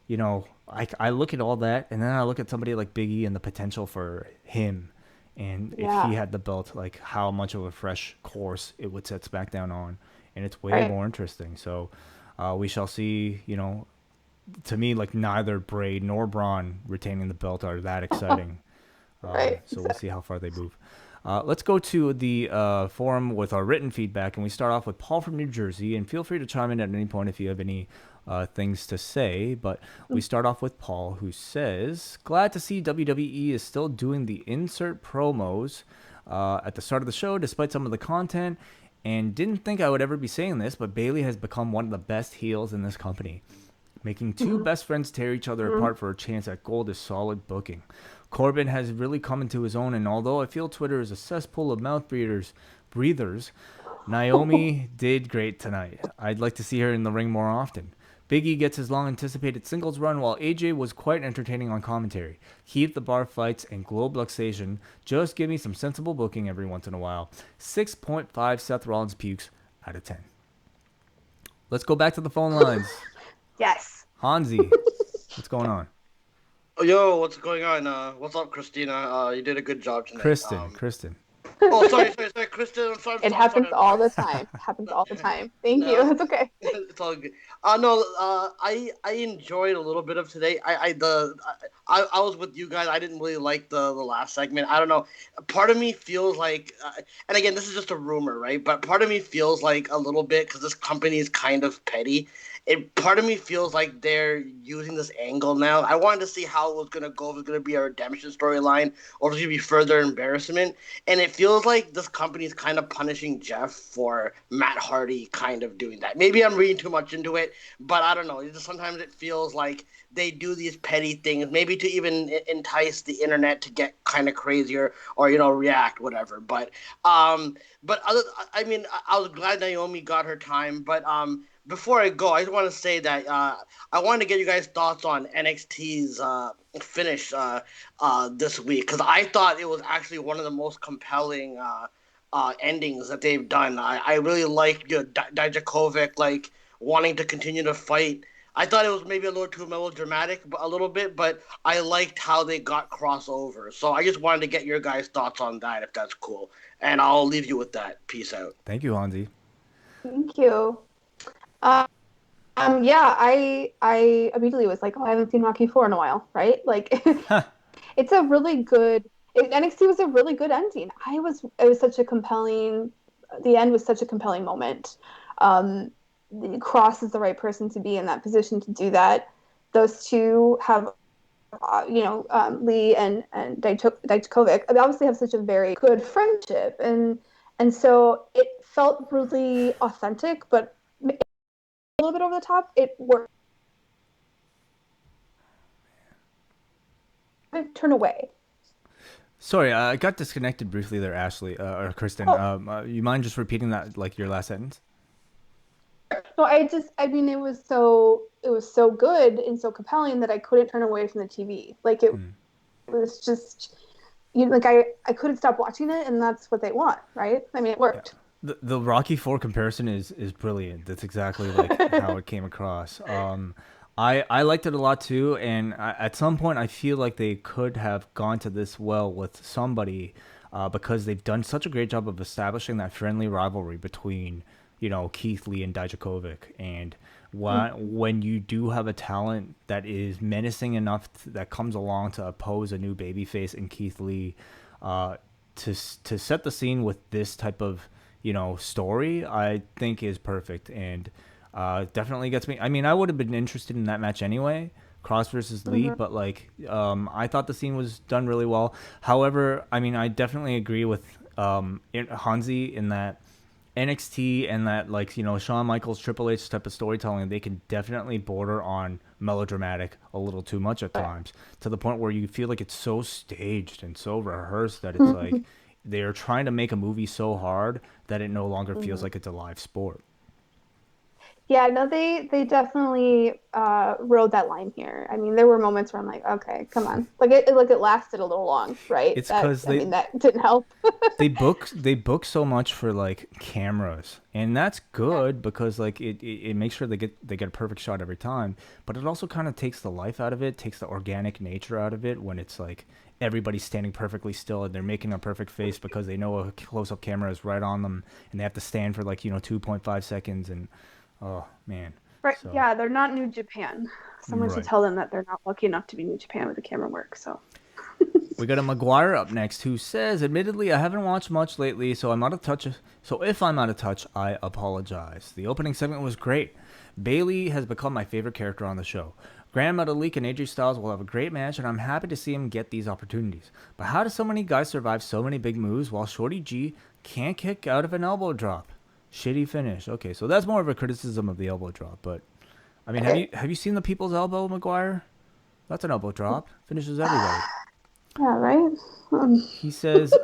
[SPEAKER 2] you know, I look at all that, and then I look at somebody like Big E and the potential for him, and if he had the belt, like how much of a fresh course it would set SmackDown on, and it's way more interesting. So we shall see. You know, to me, like neither Bray nor Braun retaining the belt are that exciting. So we'll see how far they move. Let's go to the forum with our written feedback, and we start off with Paul from New Jersey. And feel free to chime in at any point if you have any things to say. But we start off with Paul, who says, "Glad to see WWE is still doing the insert promos at the start of the show, despite some of the content. And didn't think I would ever be saying this, but Bayley has become one of the best heels in this company. Making two best friends tear each other apart for a chance at gold is solid booking. Corbin has really come into his own, and although I feel Twitter is a cesspool of mouth breathers, Naomi did great tonight. I'd like to see her in the ring more often. Big E gets his long-anticipated singles run, while AJ was quite entertaining on commentary. Keep the bar fights and globe luxation. Just give me some sensible booking every once in a while. 6.5 Seth Rollins pukes out of 10. Let's go back to the phone lines.
[SPEAKER 3] Yes.
[SPEAKER 2] Hansi, what's going on?
[SPEAKER 5] Yo, what's going on? What's up, Christina? You did a good job tonight.
[SPEAKER 2] Kristen.
[SPEAKER 5] Oh, sorry, Kristen. I'm sorry.
[SPEAKER 3] It happens all the time. Happens all the time. Thank you. It's okay.
[SPEAKER 5] It's all good. I enjoyed a little bit of today. I was with you guys. I didn't really like the last segment. I don't know. Part of me feels like, and again, this is just a rumor, right? But part of me feels like a little bit because this company is kind of petty. Part of me feels like they're using this angle now. I wanted to see how it was going to go, if it was going to be a redemption storyline or if it's going to be further embarrassment. And it feels like this company is kind of punishing Jeff for Matt Hardy kind of doing that. Maybe I'm reading too much into it, but I don't know. Sometimes it feels like they do these petty things, maybe to even entice the internet to get kind of crazier or, react, whatever. But I was glad Naomi got her time, but before I go, I just want to say that I wanted to get you guys' thoughts on NXT's finish this week, because I thought it was actually one of the most compelling endings that they've done. I really like Dijakovic wanting to continue to fight. I thought it was maybe a little too melodramatic, a little bit, but I liked how they got crossover. So I just wanted to get your guys' thoughts on that, if that's cool. And I'll leave you with that. Peace out.
[SPEAKER 2] Thank you, Hansi.
[SPEAKER 3] Thank you. Yeah, I immediately was like, oh, I haven't seen Rocky 4 in a while, right? Like, it's a really good. NXT was a really good ending. It was such a compelling. The end was such a compelling moment. Cross is the right person to be in that position to do that. Those two have, Lee and Dijakovic obviously have such a very good friendship, and so it felt really authentic, but a little bit over the top. It worked. Turn away.
[SPEAKER 2] Sorry, I got disconnected briefly there, Ashley or Kristen.
[SPEAKER 3] Oh,
[SPEAKER 2] You mind just repeating that, like your last sentence?
[SPEAKER 3] no, I mean, it was so good and so compelling that I couldn't turn away from the TV. Like it
[SPEAKER 2] Hmm.
[SPEAKER 3] was just, like I couldn't stop watching it, and that's what they want, right? I mean, it
[SPEAKER 2] Yeah.
[SPEAKER 3] worked.
[SPEAKER 2] The Rocky Four comparison is brilliant. That's exactly like how it came across. I liked it a lot too, and at some point I feel like they could have gone to this well with somebody, because they've done such a great job of establishing that friendly rivalry between Keith Lee and Dijakovic, and when you do have a talent that is menacing enough that comes along to oppose a new babyface in Keith Lee, uh, to set the scene with this type of story, I think is perfect, and definitely gets me. I mean, I would have been interested in that match anyway, Cross versus Lee,
[SPEAKER 3] Hmm.
[SPEAKER 2] but like I thought the scene was done really well. However, I mean, I definitely agree with Hansi in that NXT and that, like, Shawn Michaels, Triple H type of storytelling, they can definitely border on melodramatic a little too much at times, to the point where you feel like it's so staged and so rehearsed that it's like they're trying to make a movie so hard that it no longer feels like it's a live sport.
[SPEAKER 3] Yeah, no, they definitely rode that line here. I mean, there were moments where I'm like, okay, come on, it lasted a little long, right?
[SPEAKER 2] It's because
[SPEAKER 3] I mean, that didn't help.
[SPEAKER 2] they book so much for like cameras, and that's good because like it makes sure they get a perfect shot every time, but it also kind of takes the life out of it, takes the organic nature out of it when it's like everybody's standing perfectly still and they're making a perfect face because they know a close-up camera is right on them, and they have to stand for like 2.5 seconds, and oh man.
[SPEAKER 3] Right?
[SPEAKER 2] So
[SPEAKER 3] Yeah, they're not New Japan. Someone should
[SPEAKER 2] right.
[SPEAKER 3] tell them that they're not lucky enough to be New Japan with the camera work. So,
[SPEAKER 2] We got a McGuire up next who says, "Admittedly, I haven't watched much lately, so I'm out of touch. So if I'm out of touch, I apologize. The opening segment was great. Bayley has become my favorite character on the show. Grand Metalik and AJ Styles will have a great match, and I'm happy to see him get these opportunities. But how do so many guys survive so many big moves while Shorty G can't kick out of an elbow drop? Shitty finish. Okay, so that's more of a criticism of the elbow drop, but I mean, have you seen the People's Elbow, McGuire? That's an elbow drop. Finishes everybody."
[SPEAKER 3] yeah, right. Um,
[SPEAKER 2] He says,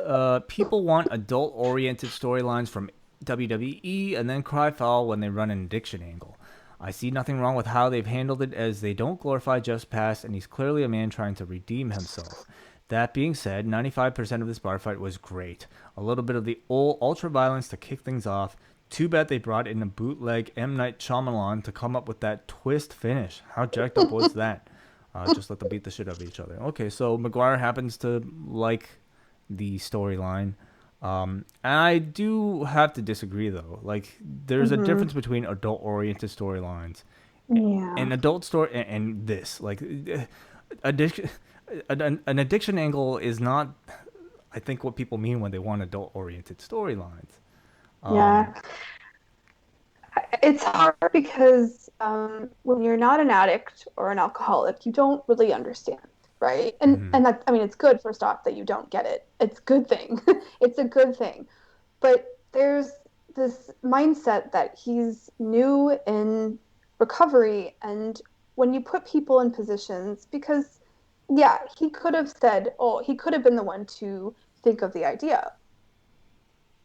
[SPEAKER 2] people want adult-oriented storylines from WWE and then cry foul when they run an addiction angle. I see nothing wrong with how they've handled it, as they don't glorify Just Pass, and he's clearly a man trying to redeem himself. That being said, 95% of this bar fight was great. A little bit of the old ultra-violence to kick things off. Too bad they brought in a bootleg M. Night Shyamalan to come up with that twist finish. How jacked up was that? Just let them beat the shit out of each other. Okay, so McGuire happens to like the storyline. And I do have to disagree, though. Like, there's a
[SPEAKER 3] mhm.
[SPEAKER 2] difference between adult-oriented storylines
[SPEAKER 3] Yeah.
[SPEAKER 2] and adult story and this. Like, addiction, an addiction angle is not, I think, what people mean when they want adult-oriented storylines.
[SPEAKER 3] Yeah. It's hard because when you're not an addict or an alcoholic, you don't really understand, right?
[SPEAKER 2] Mhm.
[SPEAKER 3] And that, I mean, it's good first off that you don't get it. It's a good thing. It's a good thing. But there's this mindset that he's new in recovery, and when you put people in positions, because yeah, he could have said, oh, he could have been the one to think of the idea,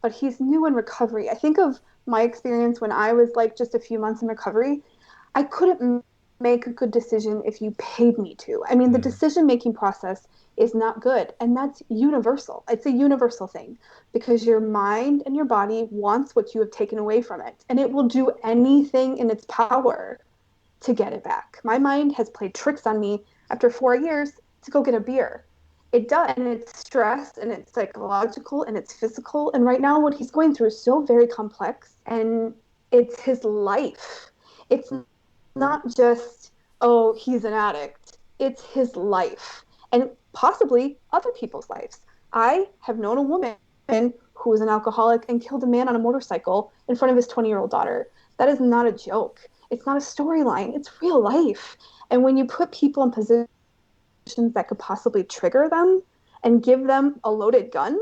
[SPEAKER 3] but he's new in recovery. I think of my experience when I was like just a few months in recovery. I couldn't make a good decision if you paid me to. I mean, the
[SPEAKER 2] Mhm.
[SPEAKER 3] decision making process is not good. And that's universal. It's a universal thing because your mind and your body wants what you have taken away from it. And it will do anything in its power to get it back. My mind has played tricks on me after 4 years to go get a beer. It does, and it's stress, and it's psychological, and it's physical. And right now, what he's going through is so very complex, and it's his life. It's not just, oh, he's an addict. It's his life, and possibly other people's lives. I have known a woman who was an alcoholic and killed a man on a motorcycle in front of his 20-year-old daughter. That is not a joke. It's not a storyline. It's real life. And when you put people in positions that could possibly trigger them and give them a loaded gun,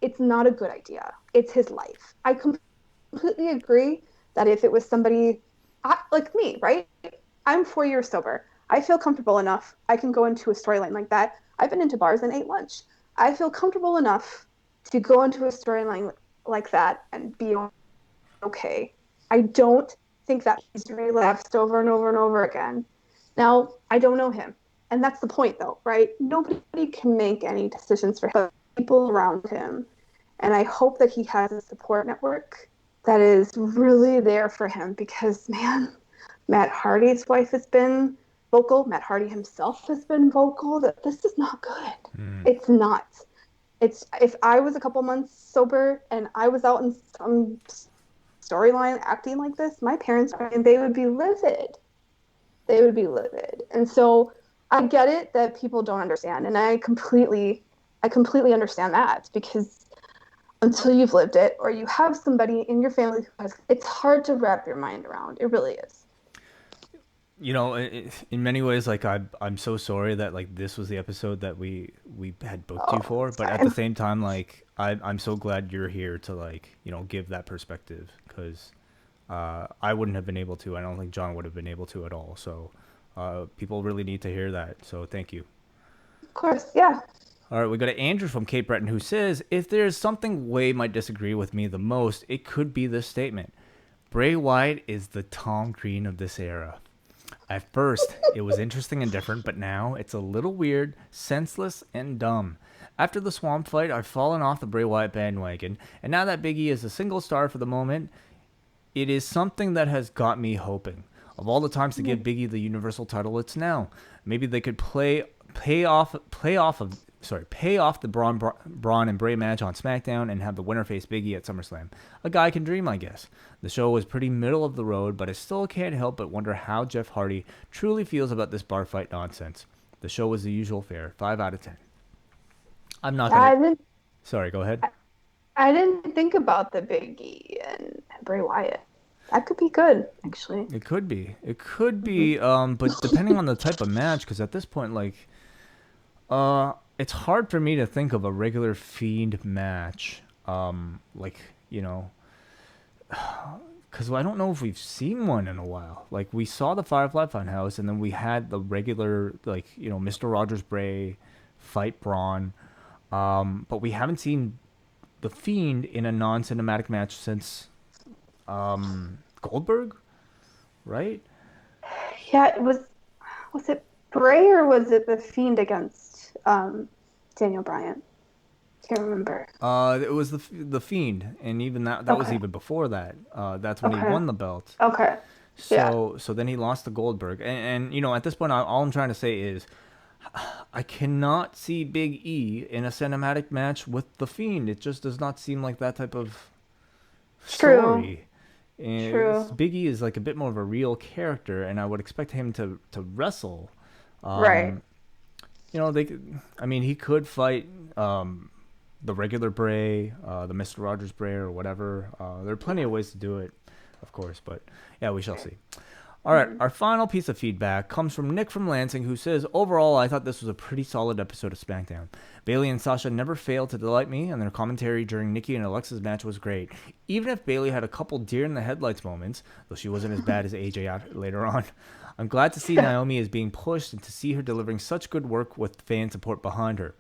[SPEAKER 3] it's not a good idea. It's his life. I completely agree that if it was somebody like me, right? I'm 4 years sober. I feel comfortable enough. I can go into a storyline like that. I've been into bars and ate lunch. I feel comfortable enough to go into a storyline like that and be okay. I don't think that he's relapsed over and over and over again. Now, I don't know him. And that's the point, though, right? Nobody can make any decisions for him, but people around him. And I hope that he has a support network that is really there for him because, man, Matt Hardy's wife has been vocal. Matt Hardy himself has been vocal that this is not good. It's not. It's if I was a couple months sober and I was out in some storyline acting like this, my parents, they would be livid. They would be livid. And so I get it that people don't understand, and I completely understand that because until you've lived it or you have somebody in your family who has, it's hard to wrap your mind around. It really is.
[SPEAKER 2] You know, in many ways, like I'm so sorry that like this was the episode that we had booked you for, but at the same time, like I'm so glad you're here to like, you know, give that perspective because I wouldn't have been able to. I don't think John would have been able to at all. So people really need to hear that. So thank you.
[SPEAKER 3] Of course, yeah.
[SPEAKER 2] All right, we got Andrew from Cape Breton who says, if there's something Wai might disagree with me the most, it could be this statement. Bray Wyatt is the Tom Green of this era. At first, it was interesting and different, but now it's a little weird, senseless, and dumb. After the Swamp fight, I've fallen off the Bray Wyatt bandwagon, and now that Big E is a single star for the moment, it is something that has got me hoping. Of all the times to give Big E the Universal title, it's now. Maybe they could pay off the Braun and Bray match on SmackDown and have the winner face Big E at SummerSlam. A guy can dream, I guess. The show was pretty middle of the road, but I still can't help but wonder how Jeff Hardy truly feels about this bar fight nonsense. The show was the usual fare. 5 out of 10. I'm not gonna... Sorry, go ahead.
[SPEAKER 3] I didn't think about the Big E and Bray Wyatt. That could be good, actually.
[SPEAKER 2] It could be. It could be, but depending on the type of match, because at this point, like... it's hard for me to think of a regular Fiend match, like, you know, because I don't know if we've seen one in a while. Like, we saw the Firefly Funhouse, and then we had the regular, like, you know, Mr. Rogers Bray fight Braun, but we haven't seen the Fiend in a non-cinematic match since Goldberg, right?
[SPEAKER 3] Yeah, was it Bray or was it the Fiend against Daniel Bryan? Can't remember.
[SPEAKER 2] It was the Fiend, and even that was even before that. That's when he won the belt.
[SPEAKER 3] Okay.
[SPEAKER 2] So then he lost to Goldberg, and you know, at this point, all I'm trying to say is, I cannot see Big E in a cinematic match with the Fiend. It just does not seem like that type of story. True. Big E is like a bit more of a real character, and I would expect him to wrestle.
[SPEAKER 3] Right.
[SPEAKER 2] You know, he could fight the regular Bray, the Mr. Rogers Bray, or whatever. There are plenty of ways to do it, of course, but yeah, we shall see. All right, our final piece of feedback comes from Nick from Lansing, who says, overall, I thought this was a pretty solid episode of SmackDown. Bayley and Sasha never failed to delight me, and their commentary during Nikki and Alexa's match was great. Even if Bayley had a couple deer-in-the-headlights moments, though she wasn't as bad as AJ later on. I'm glad to see Naomi is being pushed and to see her delivering such good work with fan support behind her.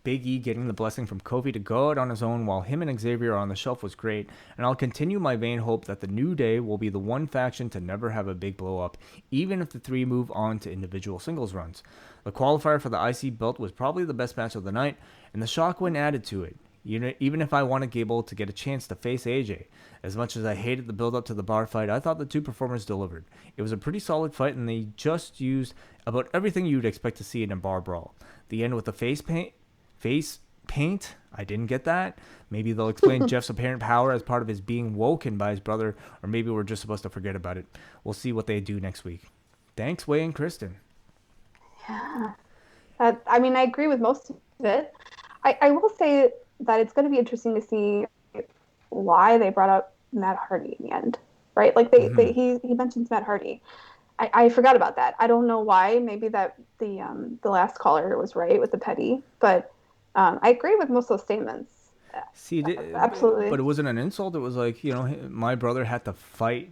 [SPEAKER 2] Big E getting the blessing from Kofi to go out on his own while him and Xavier are on the shelf was great, and I'll continue my vain hope that the New Day will be the one faction to never have a big blow up, even if the three move on to individual singles runs. The qualifier for the IC belt was probably the best match of the night, and the shock win added to it. Even if I wanted Gable to get a chance to face AJ. As much as I hated the build-up to the bar fight, I thought the two performers delivered. It was a pretty solid fight, and they just used about everything you'd expect to see in a bar brawl. The end with the face paint? I didn't get that. Maybe they'll explain Jeff's apparent power as part of his being woken by his brother, or maybe we're just supposed to forget about it. We'll see what they do next week. Thanks, Wai and Kristen.
[SPEAKER 3] Yeah. I mean, I agree with most of it. I will say that it's going to be interesting to see why they brought up Matt Hardy in the end, right? Like he mentions Matt Hardy. I forgot about that. I don't know why. Maybe that the last caller was right with the petty, but I agree with most of those statements.
[SPEAKER 2] See,
[SPEAKER 3] absolutely.
[SPEAKER 2] But it wasn't an insult. It was like, you know, my brother had to fight.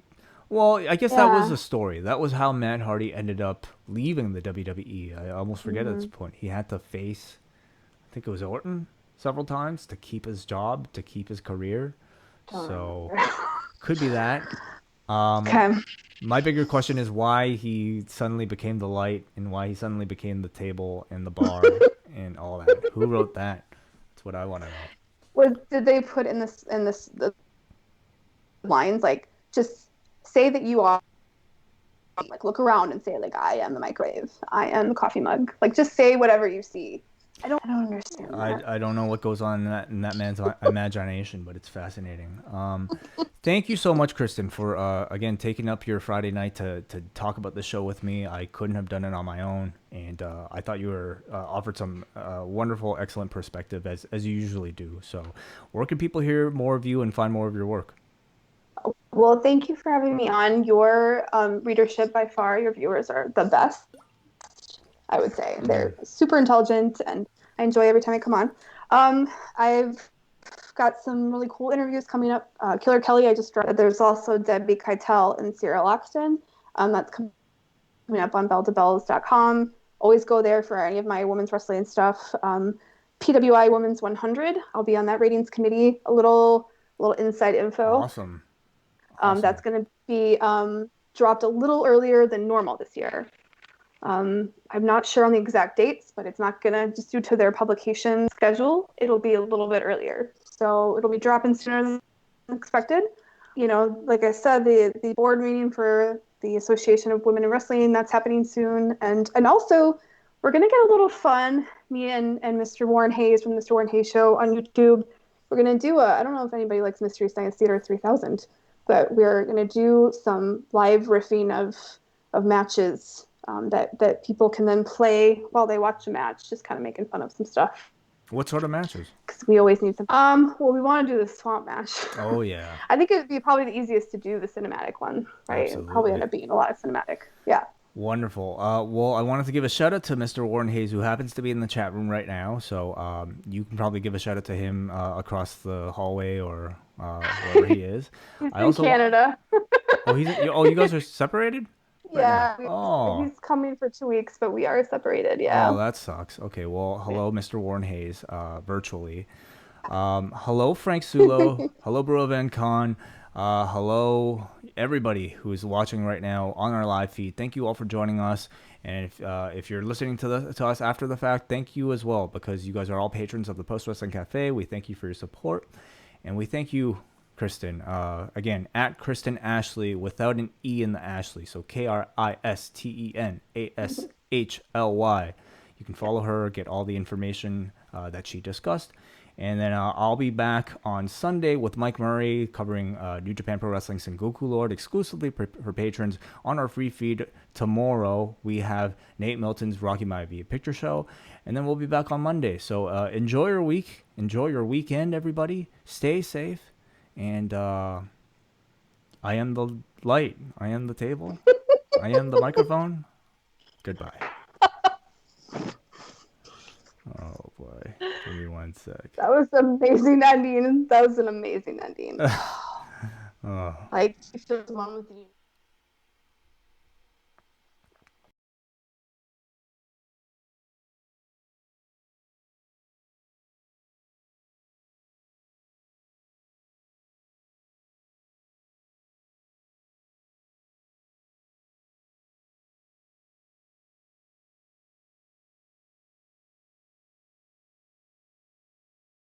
[SPEAKER 2] Well, I guess that was the story. That was how Matt Hardy ended up leaving the WWE. I almost forget at this point. He had to face I think it was Orton several times to keep his job, to keep his career. So could be that.
[SPEAKER 3] Okay.
[SPEAKER 2] My bigger question is why he suddenly became the light and why he suddenly became the table and the bar and all that. Who wrote that? That's what I want to know.
[SPEAKER 3] Did they put in the lines like just say that you are, like look around and say like I am the microwave, I am the coffee mug, like just say whatever you see. I don't understand that.
[SPEAKER 2] I don't know what goes on in that man's imagination, but it's fascinating. Thank you so much, Kristen, for again taking up your Friday night to talk about the show with me. I couldn't have done it on my own, and I thought you were offered some wonderful, excellent perspective as you usually do. So, where can people hear more of you and find more of your work?
[SPEAKER 3] Well, thank you for having me on. Your readership by far, your viewers are the best. I would say they're super intelligent, and I enjoy every time I come on. I've got some really cool interviews coming up. Killer Kelly, I just started. There's also Debbie Keitel and Sierra Loxton. That's coming up on belldebells.com. Always go there for any of my women's wrestling stuff. PWI Women's 100. I'll be on that ratings committee. A little inside info.
[SPEAKER 2] Awesome.
[SPEAKER 3] That's going to be dropped a little earlier than normal this year. I'm not sure on the exact dates, but it's not going to, just due to their publication schedule, it'll be a little bit earlier. So it'll be dropping sooner than expected. You know, like I said, the board meeting for the Association of Women in Wrestling, that's happening soon. And also, we're going to get a little fun, me and Mr. Warren Hayes from the Mr. Warren Hayes Show on YouTube. We're going to do I don't know if anybody likes Mystery Science Theater 3000, but we're going to do some live riffing of matches that people can then play while they watch a match, just kind of making fun of some stuff.
[SPEAKER 2] What sort of matches?
[SPEAKER 3] Because we always need some. Well, we want to do the swamp match.
[SPEAKER 2] Oh, yeah.
[SPEAKER 3] I think it would be probably the easiest to do the cinematic one, right?
[SPEAKER 2] Absolutely.
[SPEAKER 3] It'd probably end up being a lot of cinematic. Yeah.
[SPEAKER 2] Wonderful. Well, I wanted to give a shout out to Mr. Warren Hayes, who happens to be in the chat room right now. So you can probably give a shout out to him across the hallway or wherever he is.
[SPEAKER 3] He's in Canada.
[SPEAKER 2] You guys are separated?
[SPEAKER 3] Yeah.
[SPEAKER 2] Oh.
[SPEAKER 3] He's coming for 2 weeks, but we are separated. Yeah.
[SPEAKER 2] Oh, that sucks. Okay. Well, hello, Mr. Warren Hayes, virtually. Hello, Frank Sulo. Hello, Bro Van Con. Hello, everybody who is watching right now on our live feed. Thank you all for joining us. And if you're listening to us after the fact, thank you as well, because you guys are all patrons of the Post Wrestling Cafe. We thank you for your support, and we thank you, Kristen. Again, at Kristen Ashly without an E in the Ashley. So KristenAshly. You can follow her, get all the information that she discussed. And then I'll be back on Sunday with Mike Murray covering New Japan Pro Wrestling Sengoku Lord exclusively for patrons on our free feed. Tomorrow we have Nate Milton's Rocky Maivia Picture Show. And then we'll be back on Monday. So enjoy your week. Enjoy your weekend, everybody. Stay safe. And I am the light. I am the table. I am the microphone. Goodbye. Oh, boy. Give me 1 sec.
[SPEAKER 3] That was amazing ending. That was an amazing ending.
[SPEAKER 2] Oh.
[SPEAKER 3] Like, she should have won with you.